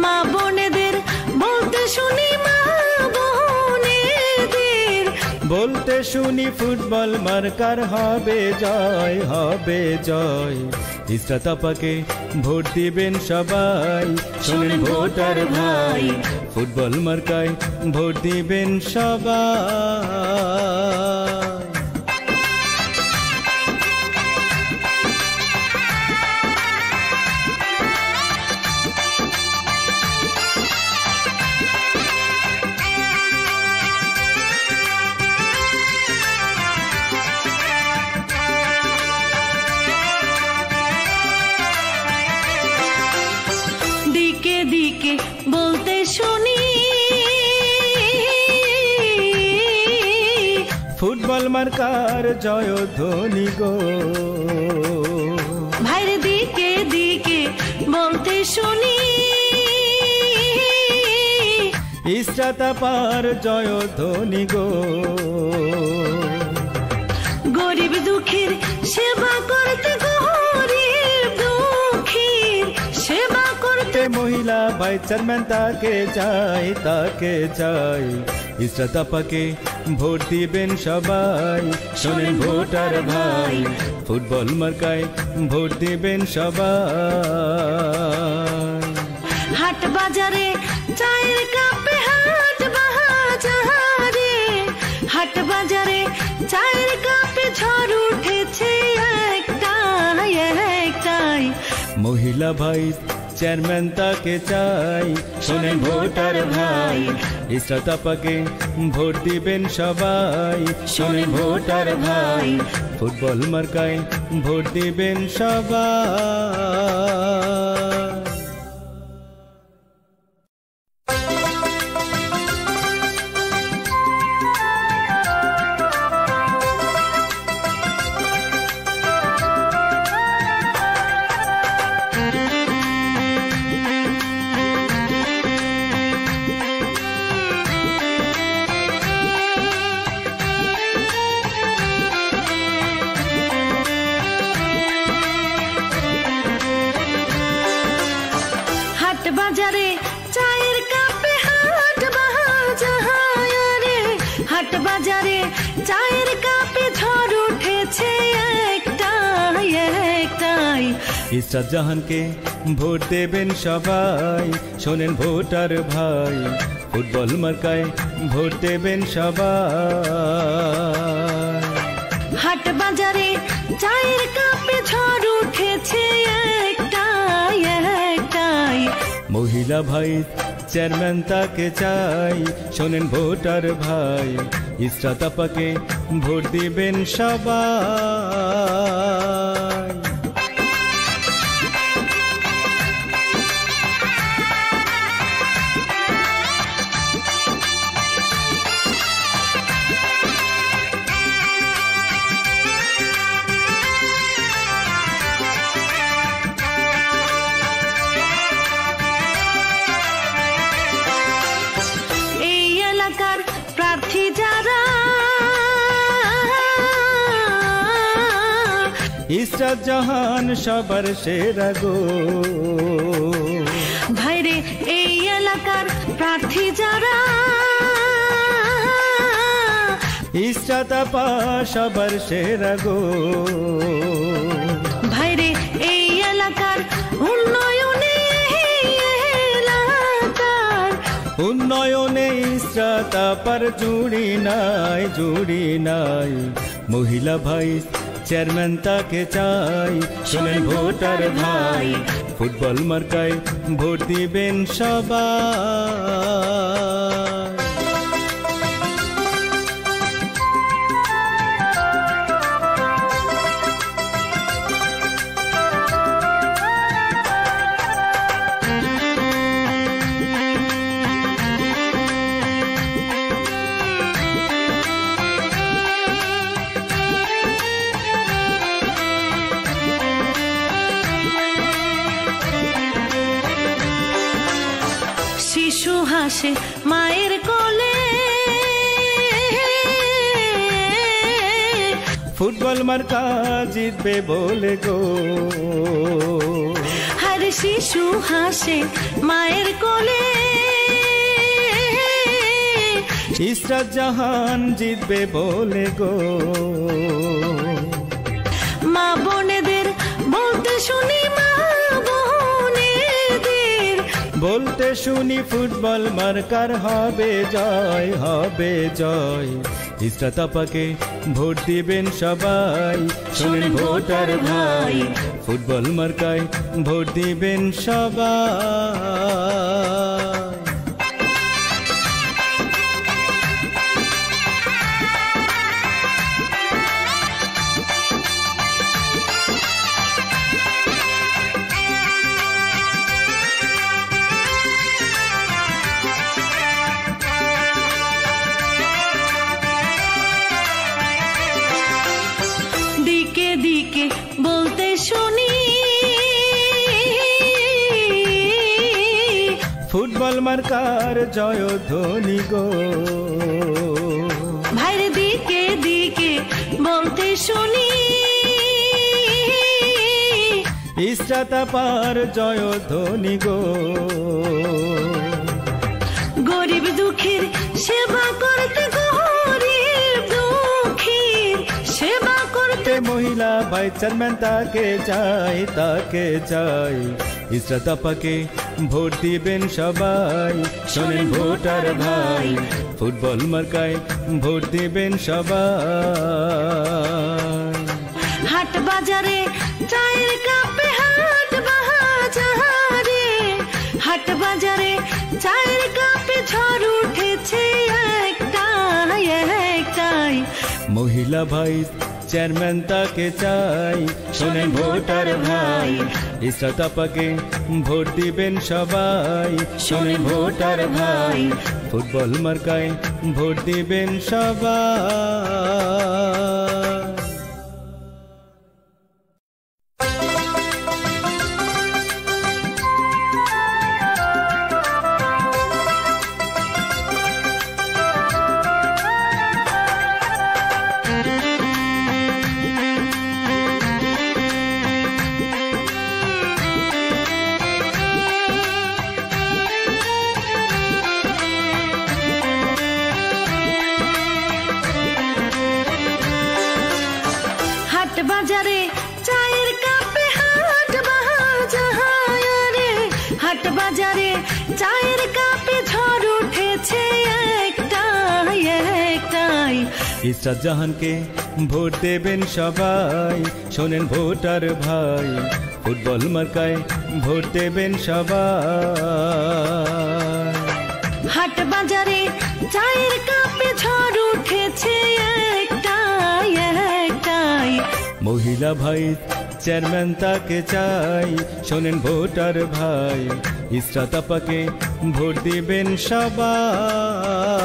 মা বোনেদের বলতে শুনি, মা বোনেদের
বলতে শুনি ফুটবল মার্কার হবে জয়, হবে জয়। ইসরাত আপাকে ভোট দিবেন সবাই, শোনেন ভোটার ভাই, ফুটবল মার্কায় ভোট দিবেন সবাই।
দিকে দিকে বলতে শুনি,
ফুটবল মার্কার জয়ধ্বনি গো।
ভাইরে দিকে দিকে বলতে শুনি,
ইসরাত আপার জয়ধ্বনি গো।
গরিব দুঃখীর সেবা করতে, গরিব দুঃখীর সেবা করতে,
মহিলা ভাই চেয়ারম্যান তাকে চাই, তাকে চাই। ইসরাত আপাকে ভোট দিবেন সবাই, শোনেন ভোটার ভাই, ফুটবল মার্কায় ভোট দিবেন সবাই।
হাট বাজারে চায়ের কাপে, হাট বাজারে, হাট বাজারে চায়ের কাপে ঝড় উঠেছে একটাই, একটাই।
মহিলা ভাই চেয়ারম্যান তাকে চাই, শোনেন ভোটার ভাই, ইসরাত আপাকে ভোট দিবেন সবাই, শোনেন ভোটার ভাই, ফুটবল মার্কায় ভোট দিবেন সবাই।
হাট বাজারে চায়ের কাপে, হাট বাজারে, হাট বাজারে চায়ের কাপে ঝড় উঠেছে একটাই, একটাই।
ইসরাত জাহানকে ভোট দেবেন সবাই, শোনেন ভোটার ভাই, ফুটবল মার্কায় ভোট দেবেন সবাই।
হাট বাজারে চায়ের কাপে ঝড় উঠেছে একটাই, একটাই।
মহিলা ভাই চেয়ারম্যান তাকে চাই, শোনেন ভোটার ভাই, ইসরাত আপাকে ভোট দিবেন সবাই।
প্রার্থী যারা,
ইসরাত জাহান সবার সেরা গো।
ভাইরে এই এলাকার প্রার্থী যারা,
ইসরাত আপা সবার সেরা গো।
ভাইরে এই এলাকার উন্নয়নে, এলাকার
উন্নয়নে ইসরাত আপার জুড়ি নাই, জুড়ি নাই। মহিলা ভাই চেয়ারম্যান তাকে চাই, শোনেন ভোটার ভাই, ফুটবল মার্কায় ভোট দিবেন সবাই।
হাসে মায়ের কোলে,
ফুটবল মার্কা জিতবে বলে গো।
হর শিশু হাসে মায়ের কোলে,
ইসরাত জাহান জিতবে বলে গো।
মা বোনেদের বলতে শুনি, মা বোনেদের
বলতে শুনি ফুটবল মার্কার হবে জয়, হবে জয়। ইসরাত আপাকে ভোট দিবেন সবাই, শোনেন ভোটার ভাই, ফুটবল মার্কায় ভোট দিবেন সবাই।
দিকে দিকে বলতে শুনি,
ফুটবল মার্কার জয়ধ্বনি গো।
ভাইরে দিকে দিকে বলতে শুনি,
ইসরাত আপার জয়ধ্বনি গো।
গরিব দুঃখীর সেবা করতে, গরিব দুঃখীর সেবা করতে,
মহিলা ভাই চেয়ারম্যান তাকে চাই, তাকে চাই। ইসরাত আপাকে ভোট দিবেন সবাই, শোনেন ভোটার ভাই, ফুটবল মার্কায় ভোট দিবেন সবাই।
হাট বাজারে চায়ের কাপে, হাট বাজারে, হাট বাজারে চায়ের কাপে ঝড় উঠেছে একটাই, একটাই।
মহিলা ভাই চেয়ারম্যান তাকে চাই, শোনেন ভোটার ভাই, ইসরাত আপাকে ভোট দিবেন সবাই, শোনেন ভোটার ভাই, ফুটবল মার্কায় ভোট দিবেন সবাই।
হাট বাজারে চায়ের কাপে, হাট বাজারে, হাট বাজারে চায়ের কাপে ঝড় উঠেছে একটাই, একটাই।
ইসরাত জাহানকে ভোট দেবেন সবাই, শোনেন ভোটার ভাই, ফুটবল মার্কায় ভোট দেবেন সবাই।
হাট বাজারে চায়ের কাপে ঝড় উঠেছে একটাই, একটাই।
মহিলা ভাই চেয়ারম্যান তাকে চাই, শোনেন ভোটার ভাই, ইসরাত আপাকে ভোট দিবেন সবাই।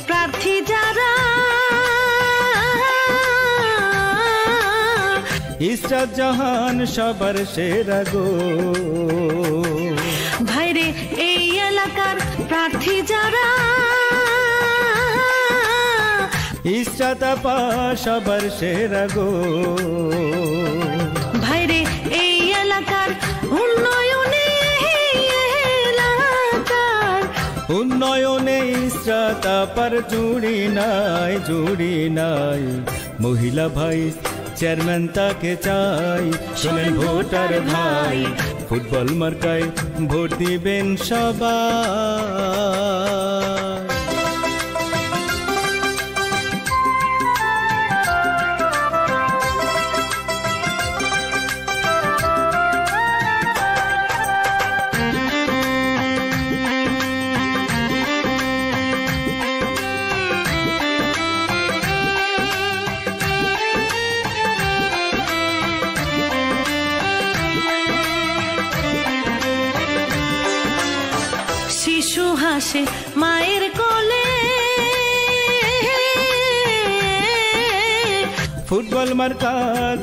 প্রার্থী যারা,
ইসরাত জাহান সবার সেরা গো।
ভাইরে এই এলাকার প্রার্থী যারা,
ইসরাত আপা সবার সেরা গো।
ভাইরে এই এলাকার উন্নয়নে, এলাকার
উন্নয়নে ইসরাত আপার জুড়ি নাই, জুড়ি নাই। মহিলা ভাই চেয়ারম্যান তাকে চাই, শোনেন ভোটার ভাই, ফুটবল মার্কায় ভোট দিবেন সবাই।
হাসে মায়ের কোলে,
ফুটবল মার্কা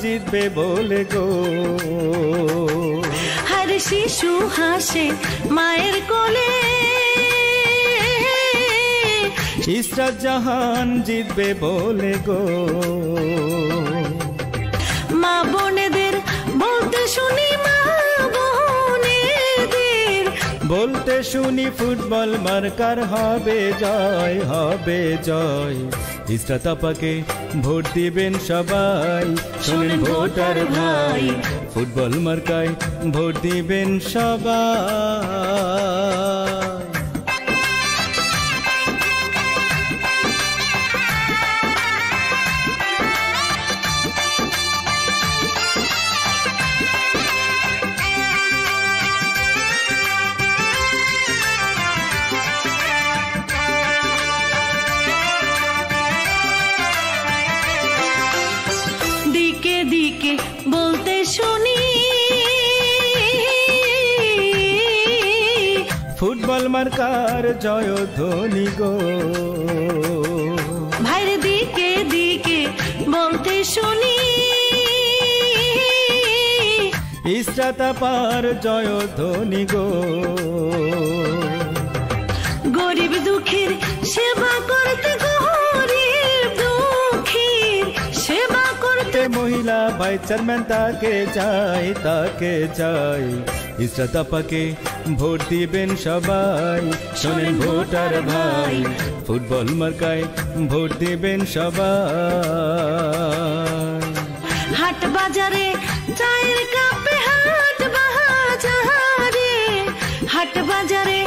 জিতবে বলে গো।
হর শিশু হাসে মায়ের কোলে,
ইসরাত জাহান জিতবে বলে গো।
মা বোনেদের বলতে শুনি, মা বোনেদের
বলতে শুনি ফুটবল মার্কার হবে জয়, হবে জয়। ইসরাত আপাকে ভোট দিবেন সবাই, শোনেন ভোটার ভাই, ফুটবল মার্কায় ভোট দিবেন সবাই।
দিকে দিকে বলতে শুনি,
ফুটবল মার্কার জয়ধ্বনি গো।
ভাইরে দিকে দিকে বলতে শুনি,
ইসরাত আপার জয়ধ্বনি গো।
গরিব দুঃখীর সেবা করতে, গরিব দুঃখীর সেবা করতে,
মহিলা ভাই চেয়ারম্যান তাকে চাই, তাকে চাই। ইসরাত আপাকে ভোট দিবেন সবাই, শোনেন ভোটার ভাই, ফুটবল মার্কায় ভোট দিবেন সবাই।
হাট বাজারে চায়ের কাপে, হাট বাজারে, হাট বাজারে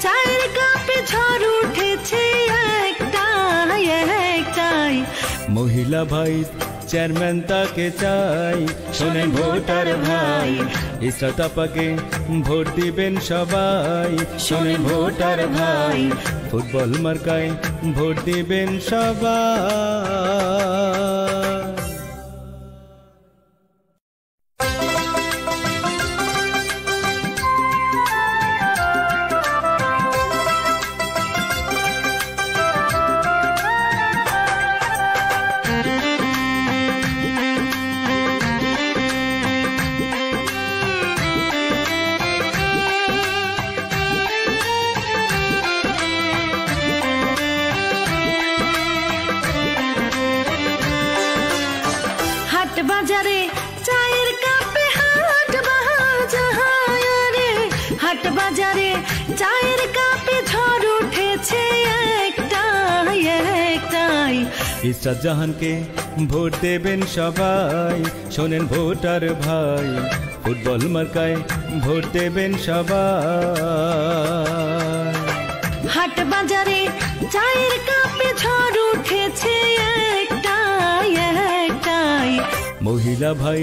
চায়ের কাপে ঝড় উঠেছে একটাই, একটাই।
মহিলা ভাই চেয়ারম্যান তাকে চাই, শোনেন ভোটার ভাই, ইসরাত আপাকে ভোট দিবেন সবাই, শোনেন ভোটার ভাই, ফুটবল মার্কায় ভোট দিবেন সবাই।
হাট বাজারে চায়ের কাপে, হাট বাজারে, হাট বাজারে চায়ের কাপে ঝড় উঠেছে একটাই, একটাই।
ইসরাত জাহানকে ভোট দেবেন সবাই, শোনেন ভোটার ভাই, ফুটবল মার্কায় ভোট দেবেন সবাই।
হাট বাজারে চায়ের কাপে ঝড় উঠেছে একটাই, একটাই।
মহিলা ভাই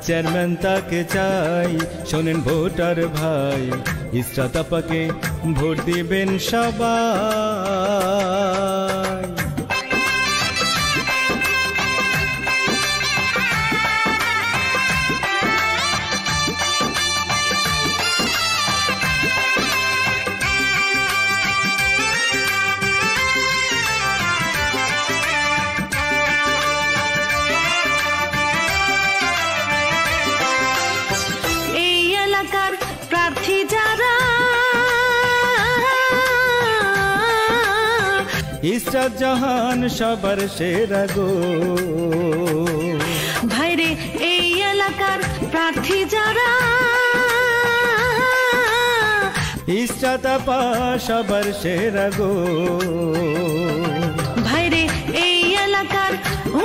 চেয়ারম্যান তাকে চাই, শোনেন ভোটার ভাই, ইসরাত আপাকে ভোট দিবেন সবাই।
এই এলাকার প্রার্থী যারা,
ইসরাত জাহান সবার সেরা গো।
ভাইরে এই এলাকার প্রার্থী যারা,
ইসরাত আপা সবার সেরা গো।
ভাইরে এই এলাকার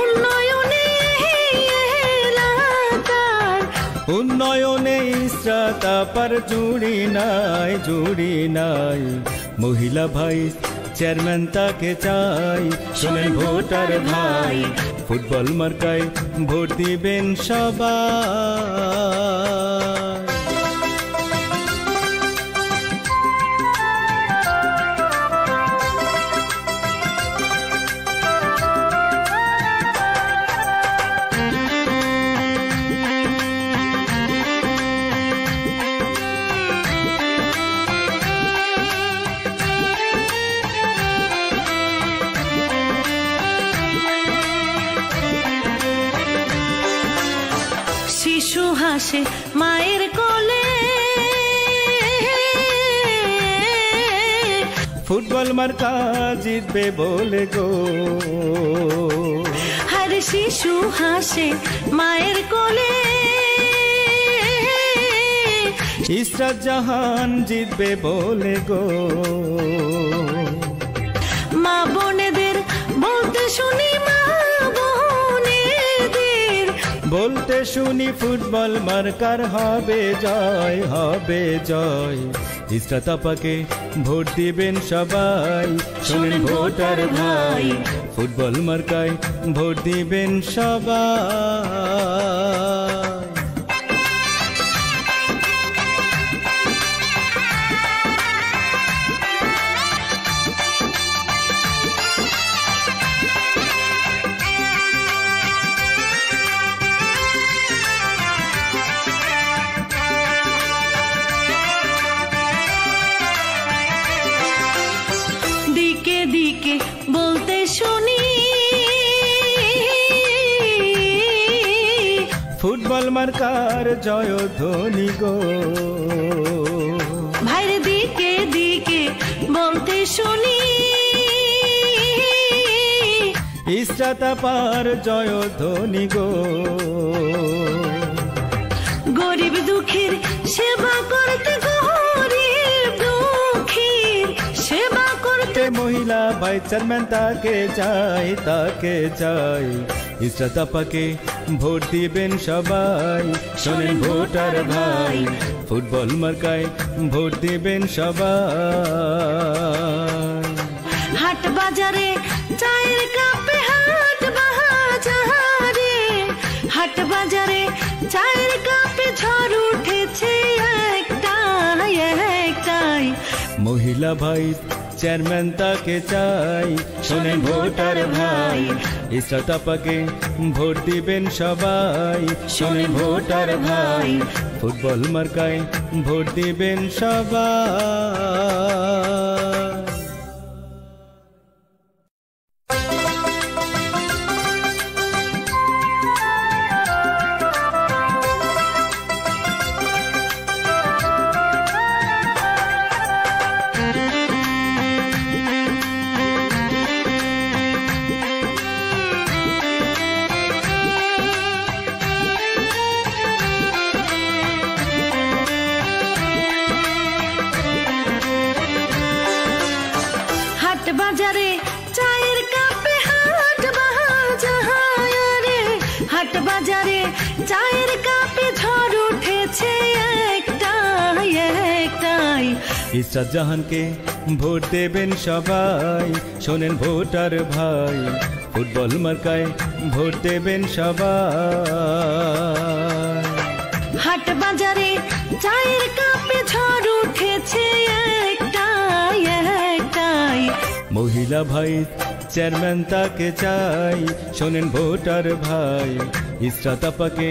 উন্নয়নে, এলাকার
উন্নয়নে ইসরাত আপার জুড়ি নাই, জুড়ি নাই। মহিলা ভাই চেয়ারম্যান তাকে চাই, শোনেন ভোটার ভাই, ফুটবল মার্কায় ভোট দিবেন সবাই।
হাসে মায়ের কোলে,
ফুটবল মার্কা জিতবে বলে গো।
হর শিশু হাসে মায়ের কোলে,
ইসরাত জাহান জিতবে বলে গো।
মা বোনেদের বলতে শুনি, মা বোনেদের
বলতে শুনি ফুটবল মার্কার হবে জয়, হবে জয়। ইসরাত আপাকে ভোট দিবেন সবাই, শোনেন ভোটার ভাই, ফুটবল মার্কায় ভোট দিবেন সবাই।
দিকে দিকে বলতে শুনি,
ফুটবল মার্কার জয়ধ্বনি গো।
ভাইরে দিকে দিকে বলতে শুনি,
ইসরাত আপার জয়ধ্বনি গো।
গরিব দুঃখীর সেবা করতে, গরিব দুঃখীর সেবা করতে,
মহিলা ভাই চেয়ারম্যান তাকে চাই, তাকে চাই। ইসরাত আপাকে ভোট দিবেন সবাই, শোনেন ভোটার ভাই, ফুটবল মার্কায় ভোট দিবেন সবাই।
হাট বাজারে চায়ের কাপে, হাট বাজারে, হাট বাজারে চায়ের কাপে ঝড় উঠেছে একটাই, একটাই।
মহিলা ভাই চেয়ারম্যান তাকে চাই, শোনেন ভোটার ভাই, ইসরাত আপাকে ভোট দিবেন সবাই, শোনেন ভোটার ভাই, ফুটবল মার্কায় ভোট দিবেন সবাই।
হাট বাজারে চায়ের কাপে, হাট বাজারে, হাট বাজারে চায়ের কাপে ঝড় উঠেছে একটাই, একটাই।
ইসরাত জাহানকে ভোট দেবেন সবাই, শোনেন ভোটার ভাই, ফুটবল মার্কায় ভোট দেবেন সবাই।
হাট বাজারে চায়ের কাপে ঝড় উঠেছে একটাই, একটাই।
মহিলা ভাই চেয়ারম্যান তাকে চাই, শোনেন ভোটার ভাই, ইসরাত আপাকে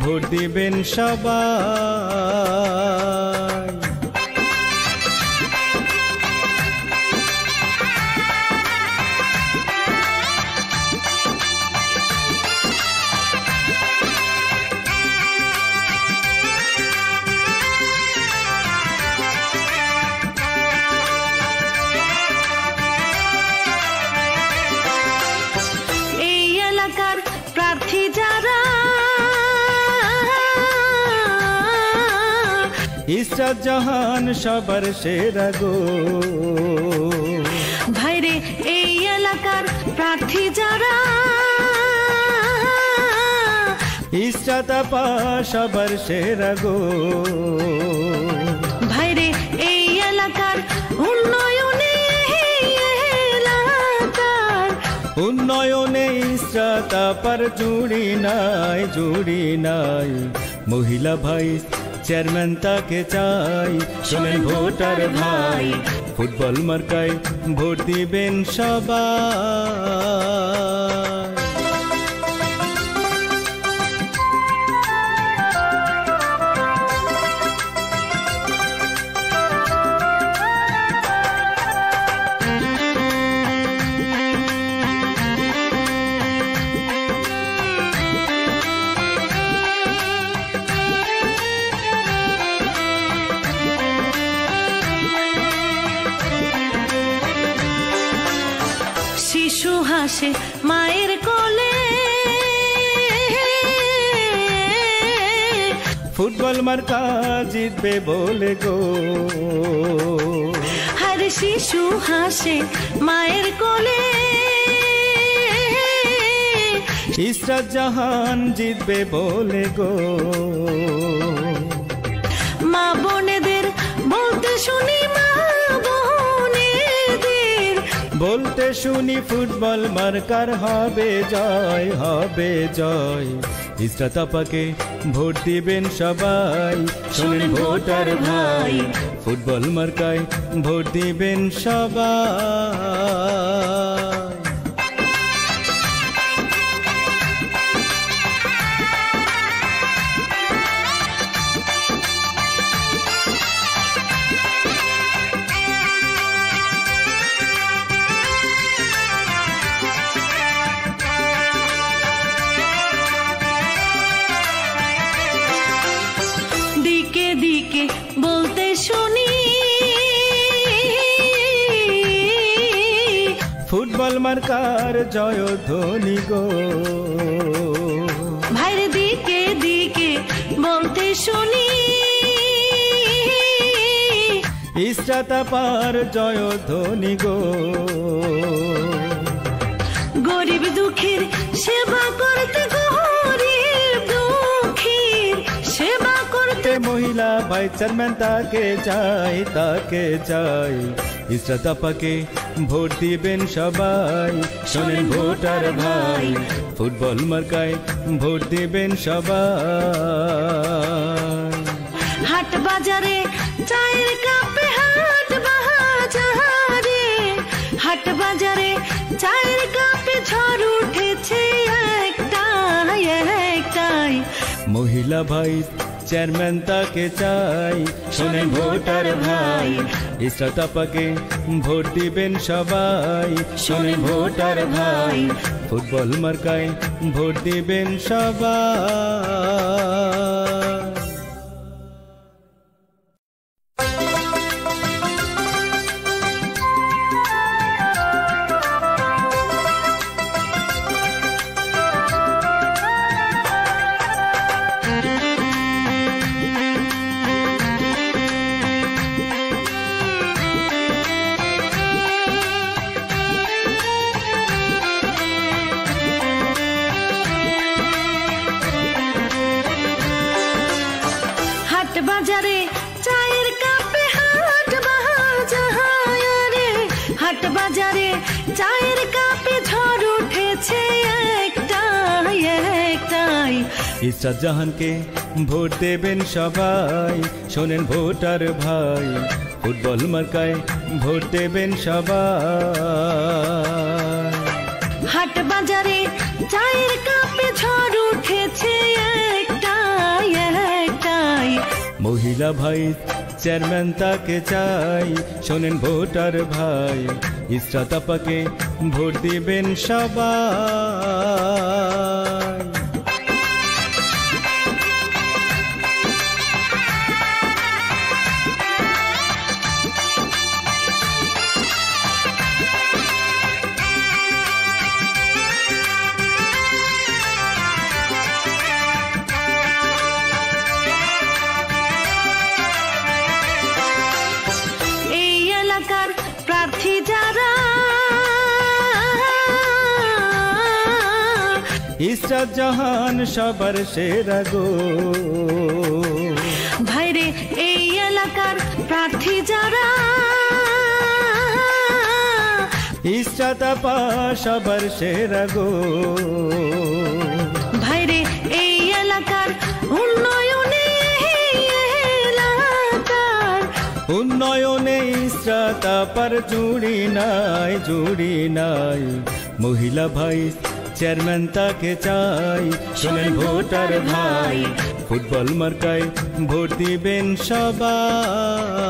ভোট দিবেন সবাই।
এই এলাকার প্রার্থী যারা,
ইসরাত জাহান সবার সেরা গো।
ভাইরে এই এলাকার প্রার্থী যারা,
ইসরাত আপা সবার সেরা গো।
ভাইরে এই এলাকার উন্নয়নে, এলাকার
উন্নয়নে ইসরাত আপার জুড়ি নাই, জুড়ি নাই। মহিলা ভাই চেয়ারম্যান তাকে চাই, শোনেন ভোটার ভাই, ফুটবল মার্কায় ভোট দিবেন সবাই।
হাসে মায়ের কোলে,
ফুটবল মার্কা জিতবে বলে গো।
হর শিশু হাসে মায়ের কোলে,
ইসরাত জাহান জিতবে বলে গো।
মা বোনেদের বলতে শুনি, মা বোনেদের
বলতে শুনি ফুটবল মার্কার হবে জয়, হবে জয়। ইসরাত আপাকে ভোট দিবেন সবাই, শোনেন ভোটার ভাই, ফুটবল মার্কায় ভোট দিবেন সবাই।
দিকে দিকে বলতে শুনি,
ফুটবল মার্কার জয়ধ্বনি গো।
ভাইরে দিকে দিকে বলতে শুনি,
ইসরাত আপার জয়ধ্বনি গো।
গরিব দুঃখীর সেবা করতে, গরিব দুঃখীর সেবা করতে,
মহিলা ভাই চেয়ারম্যান তাকে চাই, তাকে চাই। ইসরাত আপাকে ভোট দিবেন সবাই, শোনেন ভোটার ভাই, ফুটবল মার্কায় ভোট দিবেন সবাই।
হাট বাজারে চায়ের কাপে, হাট বাজারে, হাট বাজারে চায়ের কাপে ঝড় উঠেছে একটাই, একটাই।
মহিলা ভাই চেয়ারম্যান তাকে চাই, শোনেন ভোটার ভাই, ইসরাত আপাকে ভোট দিবেন সবাই, শোনেন ভোটার ভাই, ফুটবল মার্কায় ভোট দিবেন সবাই।
হাট বাজারে চায়ের কাপে, হাট বাজারে, হাট বাজারে চায়ের কাপে ঝড় উঠেছে একটাই, একটাই।
ইসরাত জাহানকে ভোট দেবেন সবাই, শোনেন ভোটার ভাই, ফুটবল মার্কায় ভোট দেবেন সবাই।
হাট বাজারে চায়ের কাপে ঝড় উঠেছে একটাই, একটাই।
মহিলা ভাই চেয়ারম্যান তাকে চাই, শোনেন ভোটার ভাই, ইসরাত আপাকে ভোট দিবেন সবাই।
এই এলাকার প্রার্থী যারা,
ইসরাত জাহান সবার সেরা গো।
ভাইরে এই এলাকার প্রার্থী যারা,
ইসরাত আপা সবার সেরা গো।
ভাইরে এই এলাকার উন্নয়নে, এলাকার
উন্নয়নে ইসরাত আপার জুড়ি নাই, জুড়ি নাই। মহিলা ভাই চেয়ারম্যান তাকে চাই, শোনেন ভোটার ভাই, ফুটবল মার্কায় ভোট দিবেন সবাই।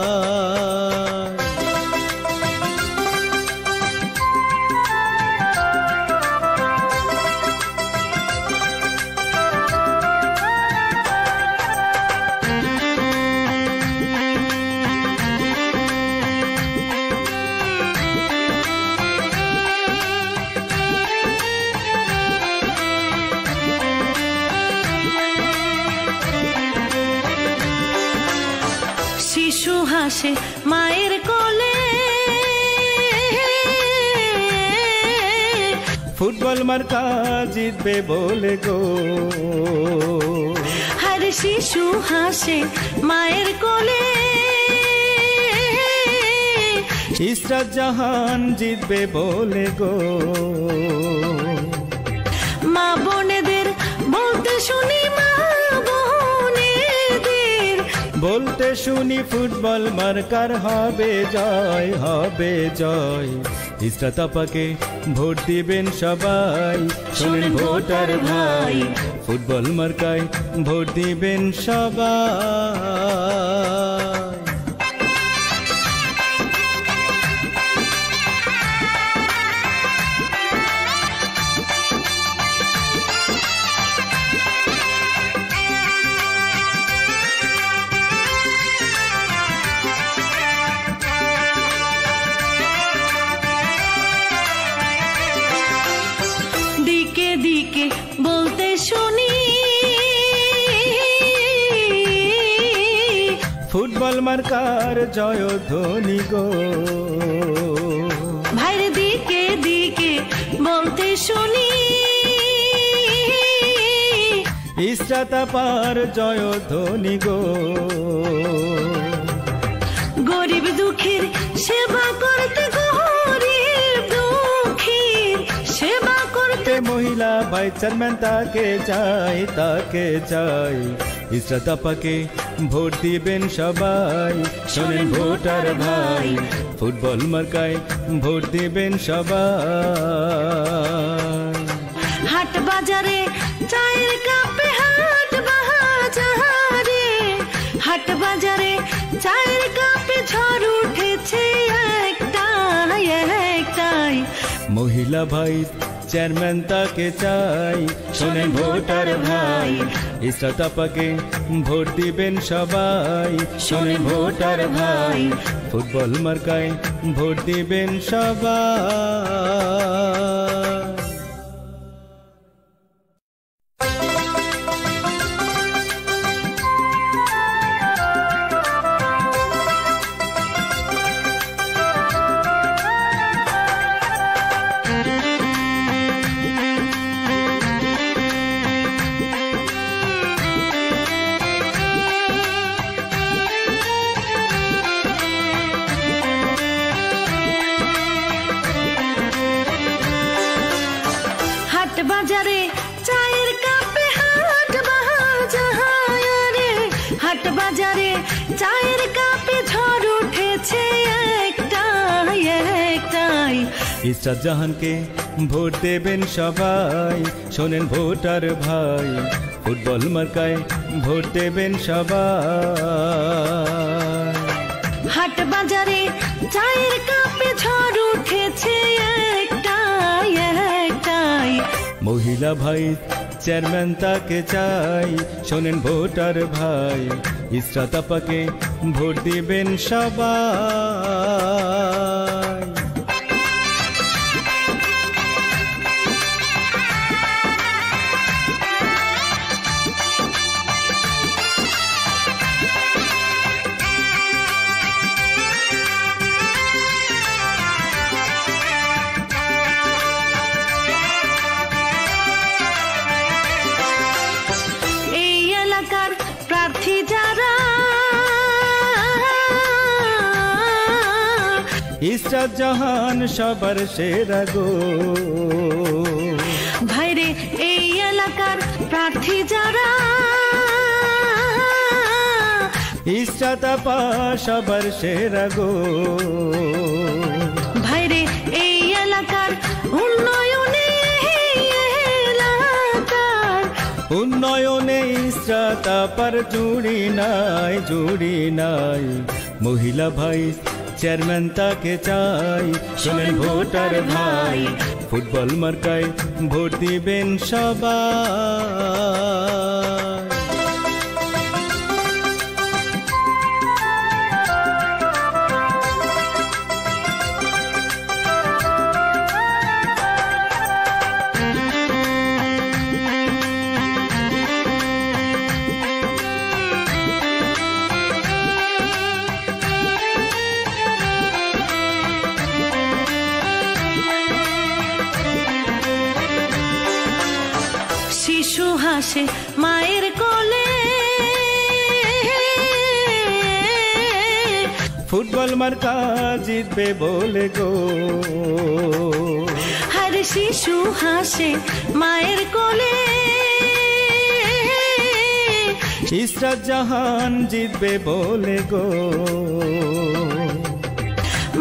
হাসে মায়ের কোলে,
ফুটবল মার্কা জিতবে বলে গো।
হর শিশু হাসে মায়ের কোলে,
ইসরাত জাহান জিতবে বলে গো।
মা বোনেদের বলতে শুনি, মা বোনেদের
বলতে শুনি ফুটবল মার্কার হবে জয়, হবে জয়। ইসরাত আপাকে ভোট দিবেন সবাই, শোনেন ভোটার ভাই, ফুটবল মার্কায় ভোট দিবেন সবাই।
দিকে দিকে বলতে শুনি,
ফুটবল মার্কার জয়ধ্বনি গো।
ভাইরে দিকে দিকে বলতে শুনি,
ইসরাত আপার জয়ধ্বনি গো।
গরিব দুঃখীর সেবা করতে, গরিব দুঃখীর সেবা করতে,
মহিলা ভাই চেয়ারম্যান তাকে চাই, তাকে চাই। ইসরাত আপাকে ভোট দিবেন সবাই, শোনেন ভোটার ভাই, ফুটবল মার্কায় ভোট দিবেন সবাই।
হাট বাজারে চায়ের কাপে, হাট বাজারে, হাট বাজারে চায়ের কাপে ঝড় উঠেছে একটাই, একটাই।
মহিলা ভাই চেয়ারম্যান তাকে চাই, শোনেন ভোটার ভাই, ইসরাত আপাকে ভোট দিবেন সবাই, শোনেন ভোটার ভাই, ফুটবল মার্কায় ভোট দিবেন সবাই।
হাট বাজারে চায়ের কাপে, হাট বাজারে, হাট বাজারে চায়ের কাপে ঝড় উঠেছে একটাই, একটাই।
ইসরাত জাহানকে ভোট দেবেন সবাই, শোনেন ভোটার ভাই, ফুটবল মার্কায় ভোট দেবেন সবাই।
হাট বাজারে চায়ের কাপে ঝড় উঠেছে একটাই, একটাই।
মহিলা ভাই চেয়ারম্যান তাকে চাই, শোনেন ভোটার ভাই, ইসরাত আপাকে ভোট দিবেন সবাই।
এই এলাকার প্রার্থী যারা,
ইসরাত জাহান সবার সেরা গো।
ভাইরে এই এলাকার প্রার্থী যারা,
ইসরাত আপা সবার সেরা গো।
ভাইরে এই এলাকার উন্নয়নে, এলাকার
উন্নয়নে ইসরাত আপার জুড়ি নাই, জুড়ি নাই। মহিলা ভাই চেয়ারম্যান তাকে চাই, শোনেন ভোটার ভাই, ফুটবল মার্কায় ভোট দিবেন সবাই।
হাসে মায়ের কোলে,
ফুটবল মার্কা জিতবে বলে গো।
হর শিশু হাসে মায়ের কোলে,
ইসরাত জাহান জিতবে বলে গো।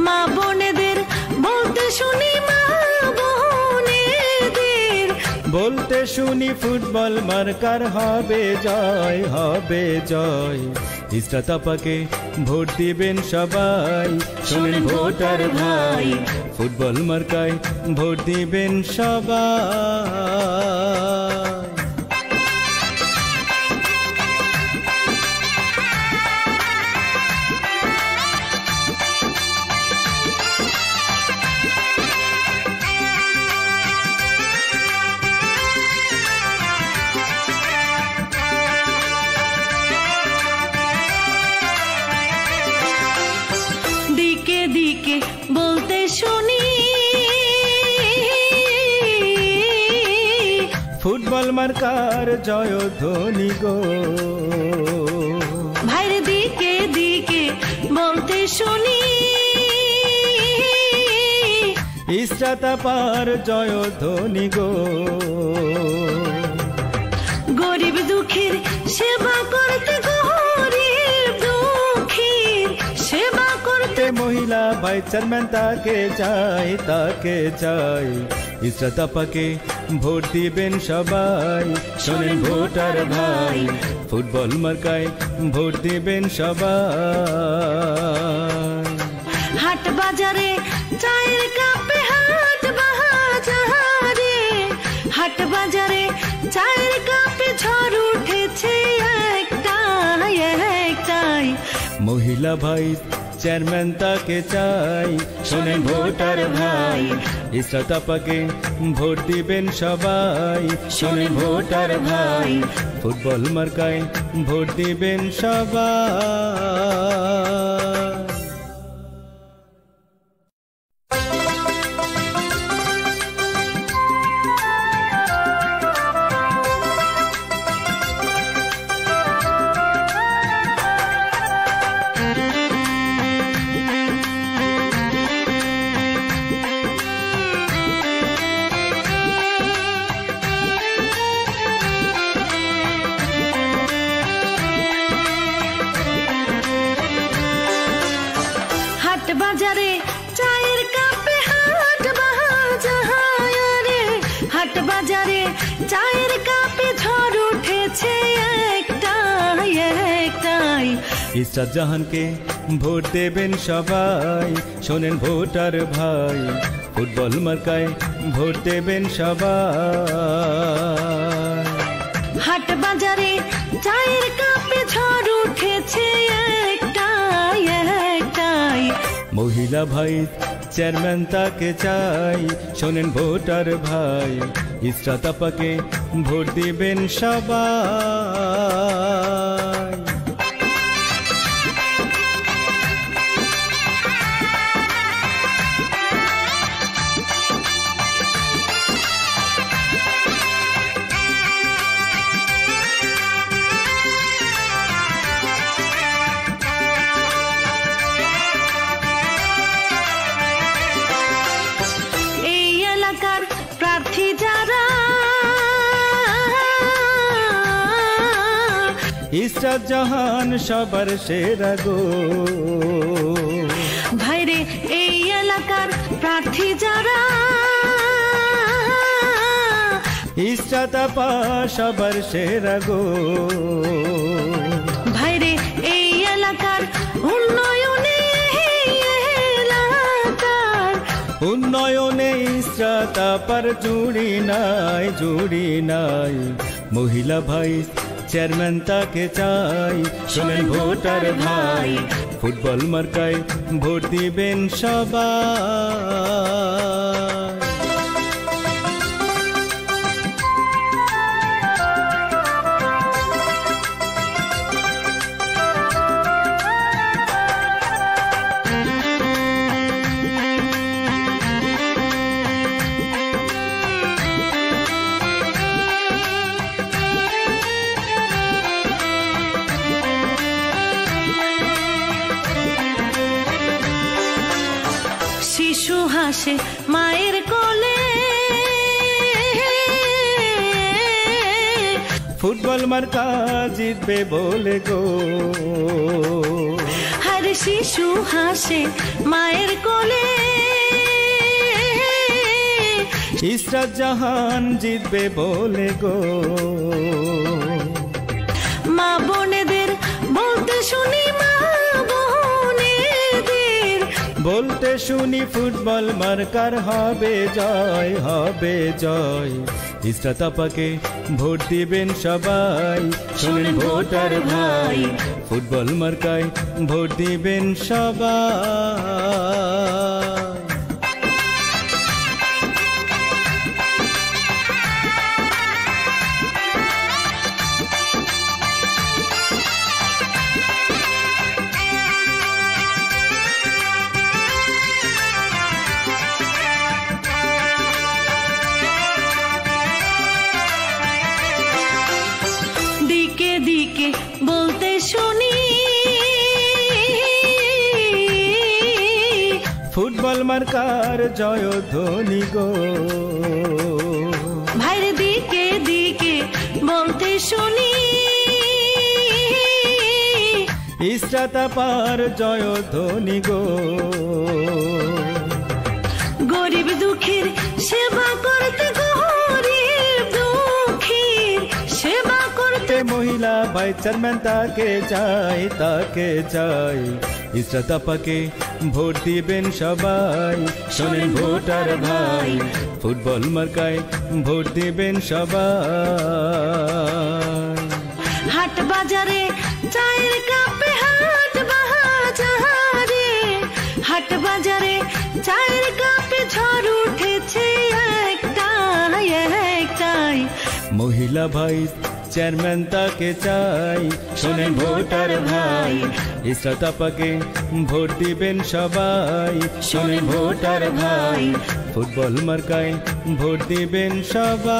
মা বোনেদের বলতে শুনি, মা বোনেদের
বলতে শুনি ফুটবল মার্কার হবে জয়, হবে জয়। ইসরাত আপাকে ভোট দিবেন সবাই, শোনেন ভোটার ভাই, ফুটবল মার্কায় ভোট দিবেন সবাই।
দিকে দিকে বলতে শুনি,
ফুটবল মার্কার জয়ধ্বনি গো।
ভাইরে দিকে দিকে বলতে শুনি,
ইসরাত আপার জয়ধ্বনি গো।
গরিব দুঃখীর সেবা করতে, গরিব দুঃখীর সেবা করতে,
মহিলা ভাই চেয়ারম্যান তাকে চাই, তাকে চাই। ইসরাত আপাকে ভোট দিবেন সবাই, শোনেন ভোটার ভাই, ফুটবল মার্কায় ভোট দিবেন সবাই।
হাট বাজারে চায়ের কাপে, হাট বাজারে, হাট বাজারে চায়ের কাপে ঝড় উঠেছে একটাই, একটাই।
মহিলা ভাই চেয়ারম্যান তাকে চাই, শোনেন ভোটার ভাই, ইসরাত আপাকে ভোট দিবেন সবাই, শোনেন ভোটার ভাই, ফুটবল মার্কায় ভোট দিবেন সবাই।
হাট বাজারে চায়ের কাপে, হাট বাজারে, হাট বাজারে চায়ের কাপে ঝড় উঠেছে একটাই, একটাই।
ইসরাত জাহানকে ভোট দেবেন সবাই, শোনেন ভোটার ভাই, ফুটবল মার্কায় ভোট দেবেন সবাই।
হাট বাজারে চায়ের কাপে ঝড় উঠেছে একটাই, একটাই।
মহিলা ভাই চেয়ারম্যান তাকে চাই, শোনেন ভোটার ভাই, ইসরাত আপাকে ভোট দিবেন সবাই।
প্রার্থী যারা,
ইসরাত জাহান সবার সেরা গো।
ভাইরে এই এলাকার প্রার্থী যারা,
ইসরাত আপা সবার সেরা গো।
ভাইরে এই এলাকার উন্নয়নে, এলাকার
উন্নয়নে ইসরাত আপার জুড়ি নাই, জুড়ি নাই। মহিলা ভাই চেয়ারম্যান তাকে চাই, শোনেন ভোটার ভাই, ফুটবল মার্কায় ভোট দিবেন সবাই।
হাসে মায়ের কোলে,
ফুটবল মার্কা জিতবে বলে গো।
হর শিশু হাসে মায়ের কোলে,
ইসরাত জাহান জিতবে বলে গো।
মা বোনেদের বলতে শুনি, মা বোনেদের
বলতে শুনি ফুটবল মার্কার হবে জয়, হবে জয়। ইসরাত আপাকে ভোট দিবেন সবাই, শোনেন ভোটার ভাই, ফুটবল মার্কায় ভোট দিবেন সবাই।
দিকে দিকে বলতে শুনি,
ফুটবল মার্কার জয়ধ্বনি গো।
ভাইরে দিকে দিকে বলতে শুনি,
ইসরাত আপার জয়ধ্বনি গো।
গরিব দুঃখীর সেবা করতে, গরিব দুঃখীর সেবা করতে,
মহিলা ভাই চেয়ারম্যান তাকে চাই, তাকে চাই। ইসরাত আপাকে ভোট দিবেন সবাই, শোনেন ভোটার ভাই, ফুটবল মার্কায় ভোট দিবেন সবাই।
হাট বাজারে চায়ের কাপে, হাট বাজারে, হাট বাজারে চায়ের কাপে ঝড় উঠেছে একটাই, একটাই।
মহিলা ভাই চেয়ারম্যান তাকে চাই, শোনেন ভোটার ভাই, ইসরাত আপাকে ভোট দিবেন সবাই, শোনেন ভোটার ভাই, ফুটবল মার্কায় ভোট দিবেন সবাই।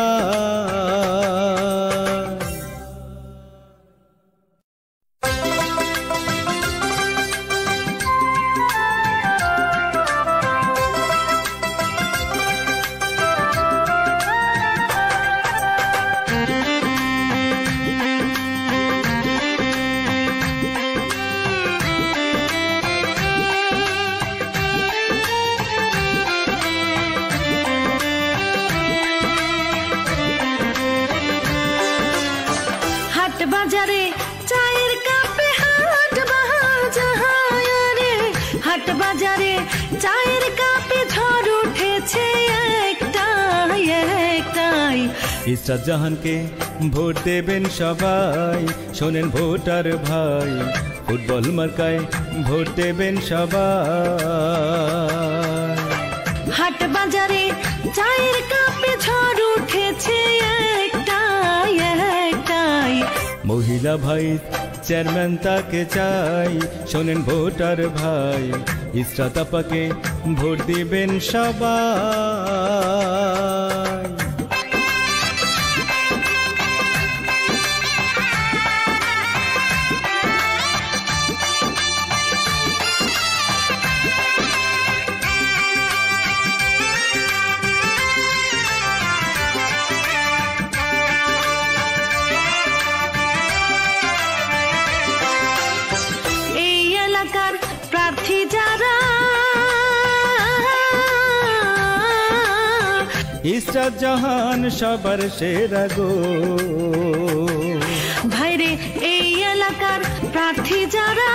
হাট বাজারে চায়ের কাপে, হাট বাজারে, হাট বাজারে চায়ের কাপে ঝড় উঠেছে একটাই, একটাই।
ইসরাত জাহানকে ভোট দেবেন সবাই, শোনেন ভোটার ভাই, ফুটবল মার্কায় ভোট দেবেন সবাই।
হাট বাজারে চায়ের কাপে ঝড় উঠেছে একটাই, একটাই।
মহিলা ভাই চেয়ারম্যান তাকে চাই, শোনেন ভোটার ভাই, ইসরাত আপাকে ভোট দিবেন সবাই।
এই এলাকার প্রার্থী যারা,
ইসরাত জাহান সবার সেরা গো।
ভাইরে এই এলাকার প্রার্থী যারা,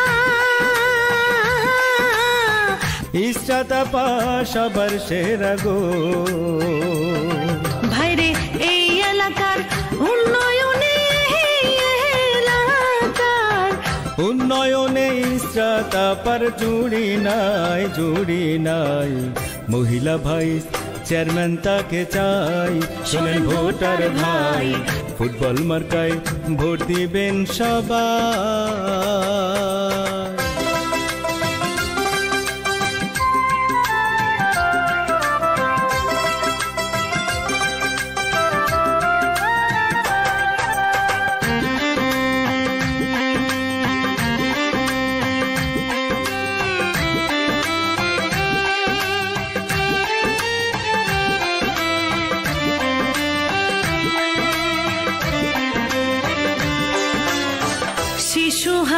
ইসরাত আপা সবার সেরা গো।
ভাইরে এই এলাকার উন্নয়নে, এলাকার
উন্নয়নে ইসরাত আপার জুড়ি নাই, জুড়ি নাই। মহিলা ভাই চেয়ারম্যান তাকে চাই, শোনেন ভোটার ভাই, ফুটবল মার্কায় ভোট দিবেন সবাই।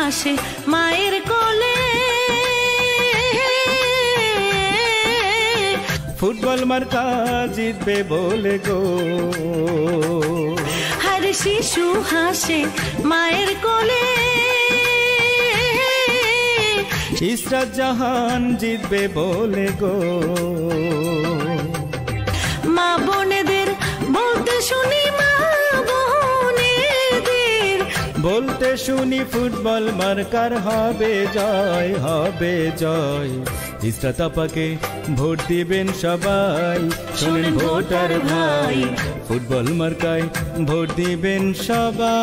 হাসে মায়ের কোলে,
ফুটবল মার্কা জিতবে বলে গো।
হর শিশু হাসে মায়ের কোলে,
ইসরাত জাহান জিতবে বলে গো।
মা বোনেদের বলতে শুনি, মা বোনেদের
বলতে শুনি ফুটবল মার্কার হবে জয়, হবে জয়। ইসরাত আপাকে ভোট দিবেন সবাই, শোনেন ভোটার ভাই, ফুটবল মার্কায় ভোট দিবেন সবাই।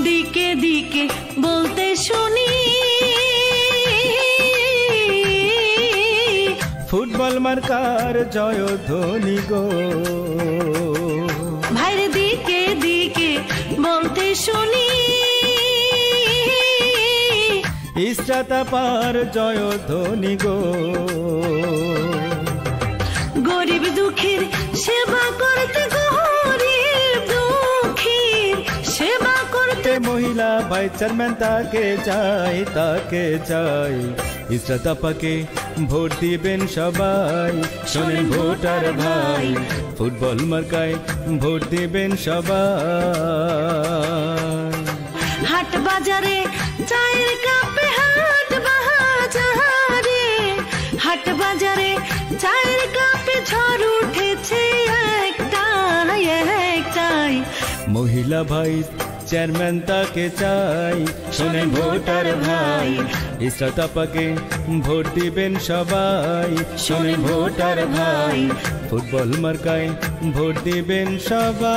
দিকে দিকে বলতে শুনি,
ফুটবল মার্কার জয়ধ্বনি গো।
ভাইরে দিকে দিকে বলতে শুনি,
ইসরাত আপার জয়ধ্বনি গো।
গরিব দুঃখীর সেবা করতে, গরিব দুঃখীর সেবা করতে,
মহিলা ভাই চেয়ারম্যান তাকে চাই, তাকে চাই। ইসরাত আপাকে ভোট দিবেন সবাই, শোনেন ভোটার ভাই, ফুটবল মার্কায় ভোট দিবেন সবাই।
হাট বাজারে চায়ের কাপে, হাট বাজারে, হাট বাজারে চায়ের কাপে ঝড় উঠেছে একটাই, একটাই।
মহিলা ভাই চেয়ারম্যান তাকে চাই, শোনেন ভোটার ভাই, ইসরাত আপাকে ভোট দিবেন সবাই, শোনেন ভোটার ভাই, ফুটবল মার্কায় ভোট দিবেন সবাই।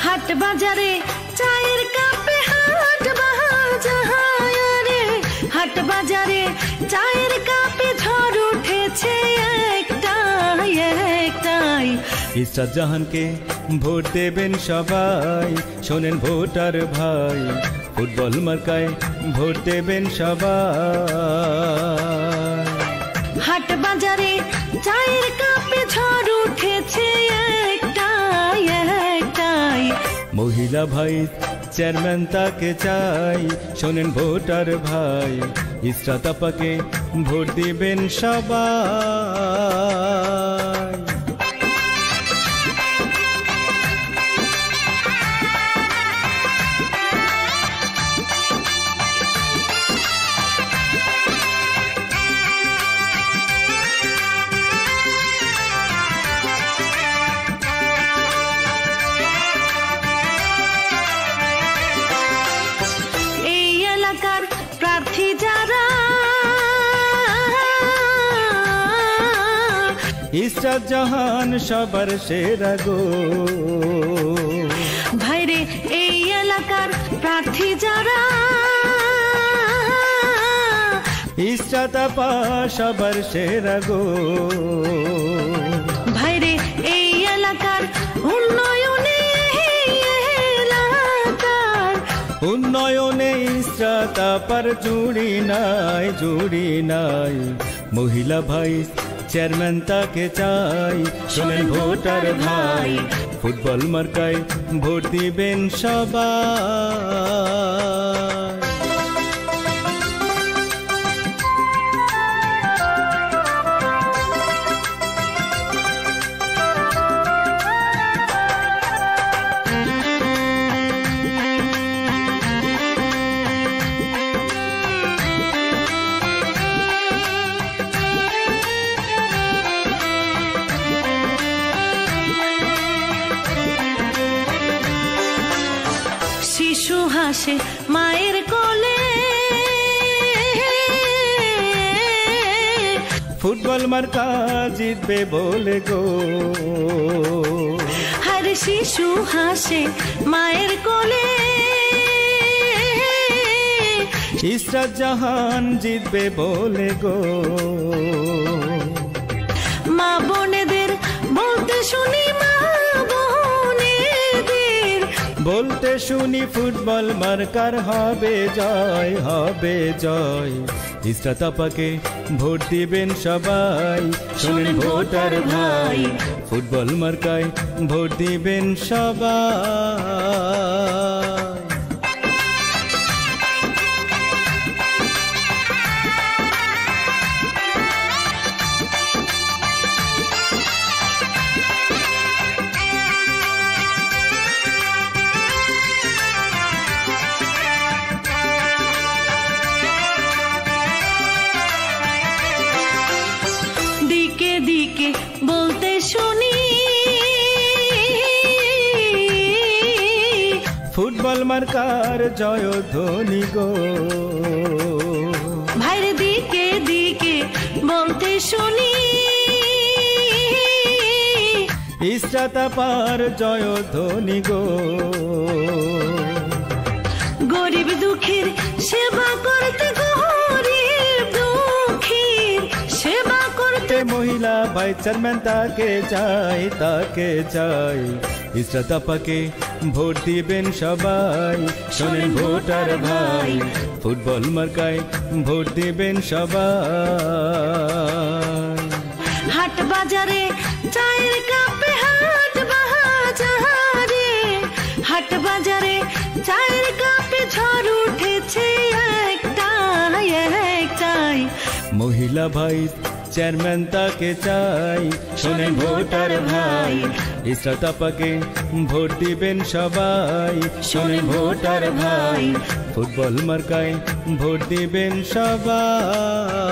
হাট বাজারে চায়ের কাপে, হাট বাজারে, হাট বাজারে চায়ের কাপে ঝড় উঠেছে একটাই, একটাই।
ইসরাত জাহানকে ভোট দেবেন সবাই, শোনেন ভোটার ভাই, ফুটবল মার্কায় ভোট দেবেন সবাই।
হাট বাজারে চায়ের কাপে ঝড় উঠেছে একটাই, একটাই।
মহিলা ভাই চেয়ারম্যান তাকে চাই, শোনেন ভোটার ভাই, ইসরাত আপাকে ভোট দিবেন সবাই।
এই এলাকার প্রার্থী যারা,
ইসরাত জাহান সবার সেরা গো।
ভাইরে এই এলাকার প্রার্থী যারা,
ইসরাত আপা সবার সেরা গো।
ভাইরে এই এলাকার উন্নয়নে, এলাকার
উন্নয়নে ইসরাত আপার জুড়ি নাই, জুড়ি নাই। মহিলা ভাই চেয়ারম্যান তাকে চাই, শোনেন ভোটার ভাই, ফুটবল মার্কায় ভোট দিবেন সবাই।
হাসে মায়ের কোলে,
ফুটবল মার্কা জিতবে বলে গো।
হর শিশু হাসে মায়ের কোলে,
ইসরাত জাহান জিতবে বলে গো।
মা বোনেদের বলতে শুনি, মা বোনেদের
বলতে শুনি ফুটবল মার্কার হবে জয়, হবে জয়। ইসরাত আপাকে ভোট দিবেন সবাই, শোনেন ভোটার ভাই, ফুটবল মার্কায় ভোট দিবেন সবাই।
দিকে দিকে বলতে শুনি,
ফুটবল মার্কার জয়ধ্বনি গো।
ভাইরে দিকে দিকে বলতে শুনি,
ইসরাত আপার জয়ধ্বনি গো।
গরিব দুঃখীর সেবা করতে, গরিব দুঃখীর সেবা করতে,
মহিলা ভাই চেয়ারম্যান তাকে চাই, তাকে চাই। ইসরাত আপাকে ভোট দিবেন সবাই, শোনেন ভোটার ভাই, ফুটবল মার্কায় ভোট দিবেন সবাই।
হাট বাজারে চায়ের কাপে, হাট বাজারে, হাট বাজারে চায়ের কাপে ঝড় উঠেছে একটাই, একটাই।
মহিলা ভাই চেয়ারম্যান তাকে চাই, শোনেন ভোটার ভাই, ইসরাত আপাকে ভোট দিবেন সবাই, শোনেন ভোটার ভাই, ফুটবল মার্কায় ভোট দিবেন সবাই।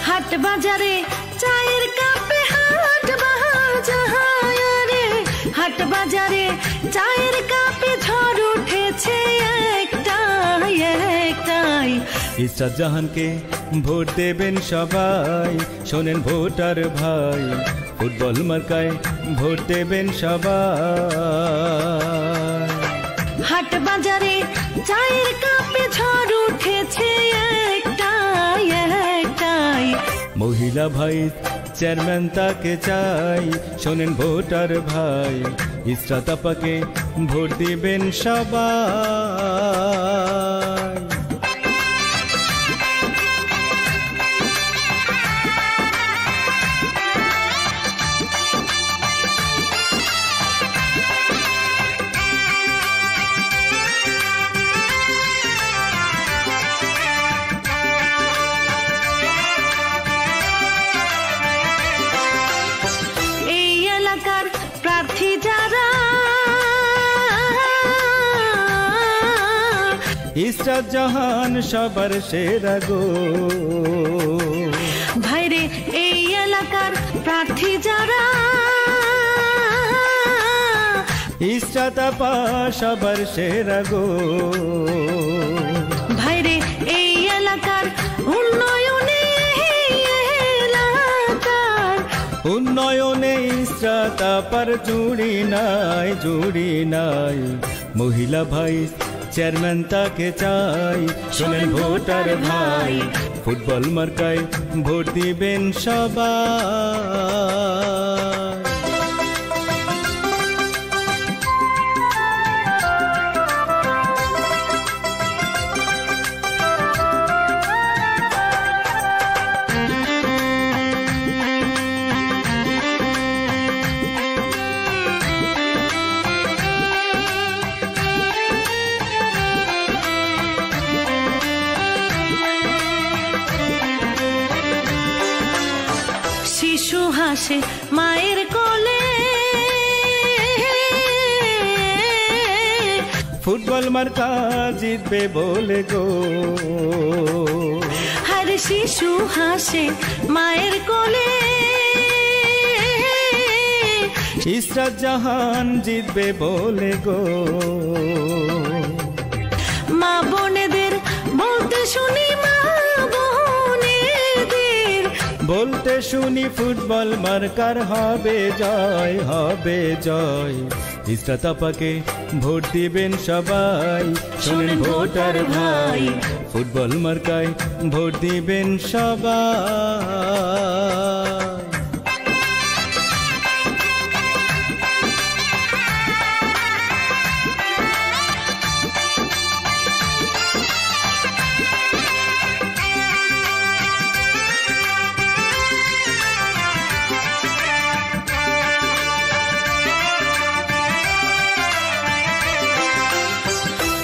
হাট বাজারে চায়ের কাপে, হাট বাজারে, হাট বাজারে চায়ের কাপে ঝড় উঠেছে একটাই, একটাই।
ইসরাত জাহানকে ভোট দেবেন সবাই, শোনেন ভোটার ভাই, ফুটবল মার্কায় ভোট দেবেন সবাই।
হাট বাজারে চায়ের কাপে ঝড় উঠেছে একটাই, একটাই।
মহিলা ভাই চেয়ারম্যান তাকে চাই, শোনেন ভোটার ভাই, ইসরাত আপাকে ভোট দিবেন সবাই।
এই এলাকার প্রার্থী যারা,
ইসরাত জাহান সবার সেরা গো।
ভাইরে এই এলাকার প্রার্থী যারা,
ইসরাত আপা সবার সেরা গো।
ভাইরে এই এলাকার উন্নয়নে, এলাকার
উন্নয়নে ইসরাত আপার জুড়ি নাই, জুড়ি নাই। মহিলা ভাই চেয়ারম্যান তাকে চাই, শোনেন ভোটার ভাই, ফুটবল মার্কায় ভোট দিবেন সবাই।
হাসে মায়ের কোলে,
ফুটবল মার্কা জিতবে বলে গো।
হর শিশু হাসে মায়ের কোলে,
ইসরাত জাহান জিতবে বলে গো।
মা বোনেদের বলতে শুনি, মা বোনেদের
বলতে শুনি ফুটবল মার্কার হবে জয়, হবে জয়। ইসরাত আপাকে ভোট দিবেন সবাই, শোনেন ভোটার ভাই, ফুটবল মার্কায় ভোট দিবেন সবাই।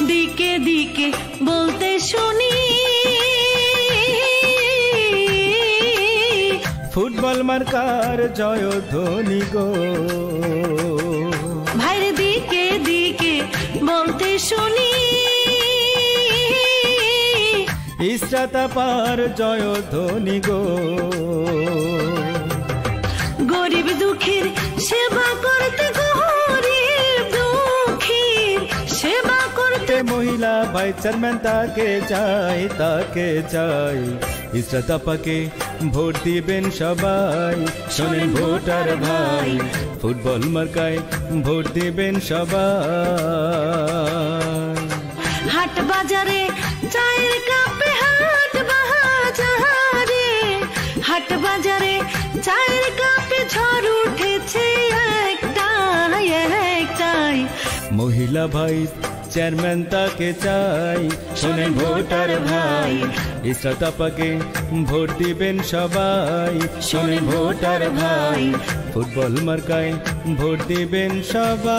দিকে দিকে বলতে শুনি,
ফুটবল মার্কার জয়ধ্বনি গো।
ভাইরে দিকে দিকে বলতে শুনি,
ইসরাত আপার জয়ধ্বনি গো।
গরিব দুঃখীর সেবা করতে, গরিব দুঃখীর সেবা করতে,
মহিলা ভাই চেয়ারম্যান তাকে চাই, তাকে চাই। ইসরাত আপাকে ভোট দিবেন সবাই, শোনেন ভোটার ভাই, ফুটবল মার্কায় ভোট দিবেন সবাই।
হাট বাজারে চায়ের কাপে, হাট বাজারে, হাট বাজারে চায়ের কাপে ঝড় উঠেছে একটাই, একটাই।
মহিলা ভাই চেয়ারম্যান তাকে চাই, শোনেন ভোটার ভাই, ইসরাত আপাকে ভোট দিবেন সবাই, শোনেন ভোটার ভাই, ফুটবল মার্কায় ভোট দিবেন সবাই।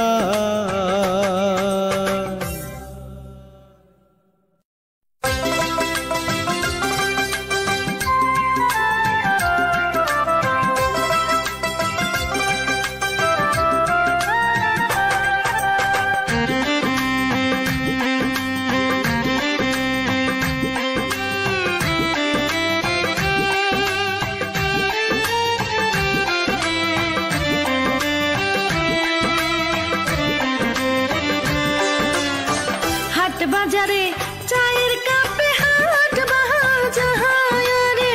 হাট বাজারে চায়ের কাপে, হাট বাজারে,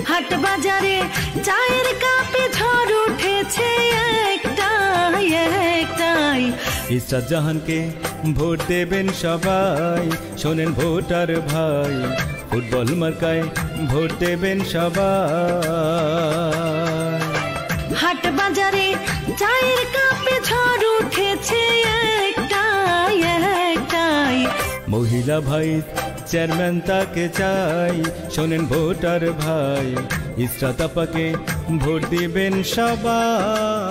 হাট বাজারে চায়ের কাপে ঝড় উঠেছে একটাই, একটাই।
ইসরাত জাহানকে ভোট দেবেন সবাই, শোনেন ভোটার ভাই, ফুটবল মার্কায় ভোট দেবেন সবাই।
হাট বাজারে চায়ের কাপে ঝড় উঠেছে একটাই, একটাই।
মহিলা ভাই চেয়ারম্যান তাকে চাই, শোনেন ভোটার ভাই, ইসরাত আপাকে ভোট দিবেন সবাই।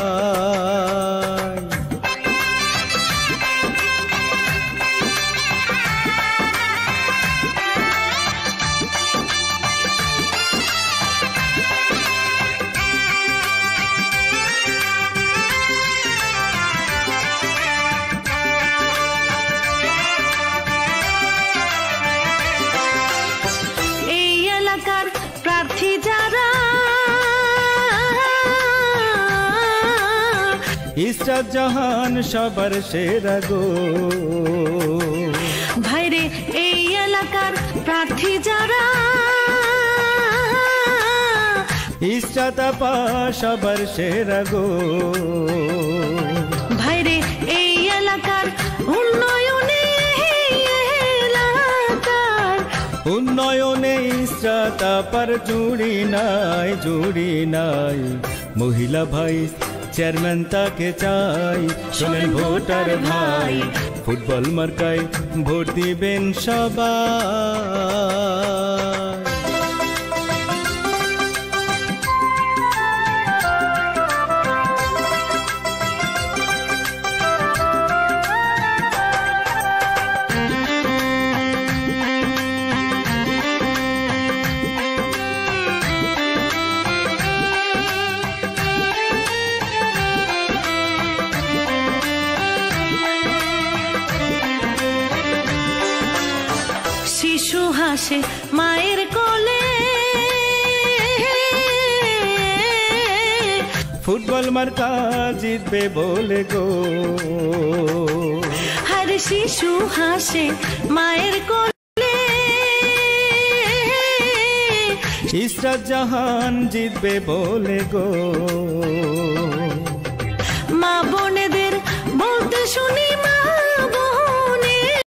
এই এলাকার প্রার্থী যারা,
ইসরাত জাহান সবার সেরা গো।
ভাইরে এই এলাকার প্রার্থী যারা,
ইসরাত আপা সবার সেরা গো।
ভাইরে এই এলাকার উন্নয়নে, এলাকার
উন্নয়নে ইসরাত আপার জুড়ি নাই, জুড়ি নাই। মহিলা ভাই চেয়ারম্যান তাকে চাই, শোনেন ভোটার ভাই, ফুটবল মার্কায় ভোট দিবেন সবাই।
হাসে মায়ের কোলে।
ফুটবল মার্কা জিতবে বলে গো,
হর শিশু হাসে মায়ের কোলে।
ইসরাত জাহান জিতবে বলে গো,
মা বোনেদের বলতে শুনি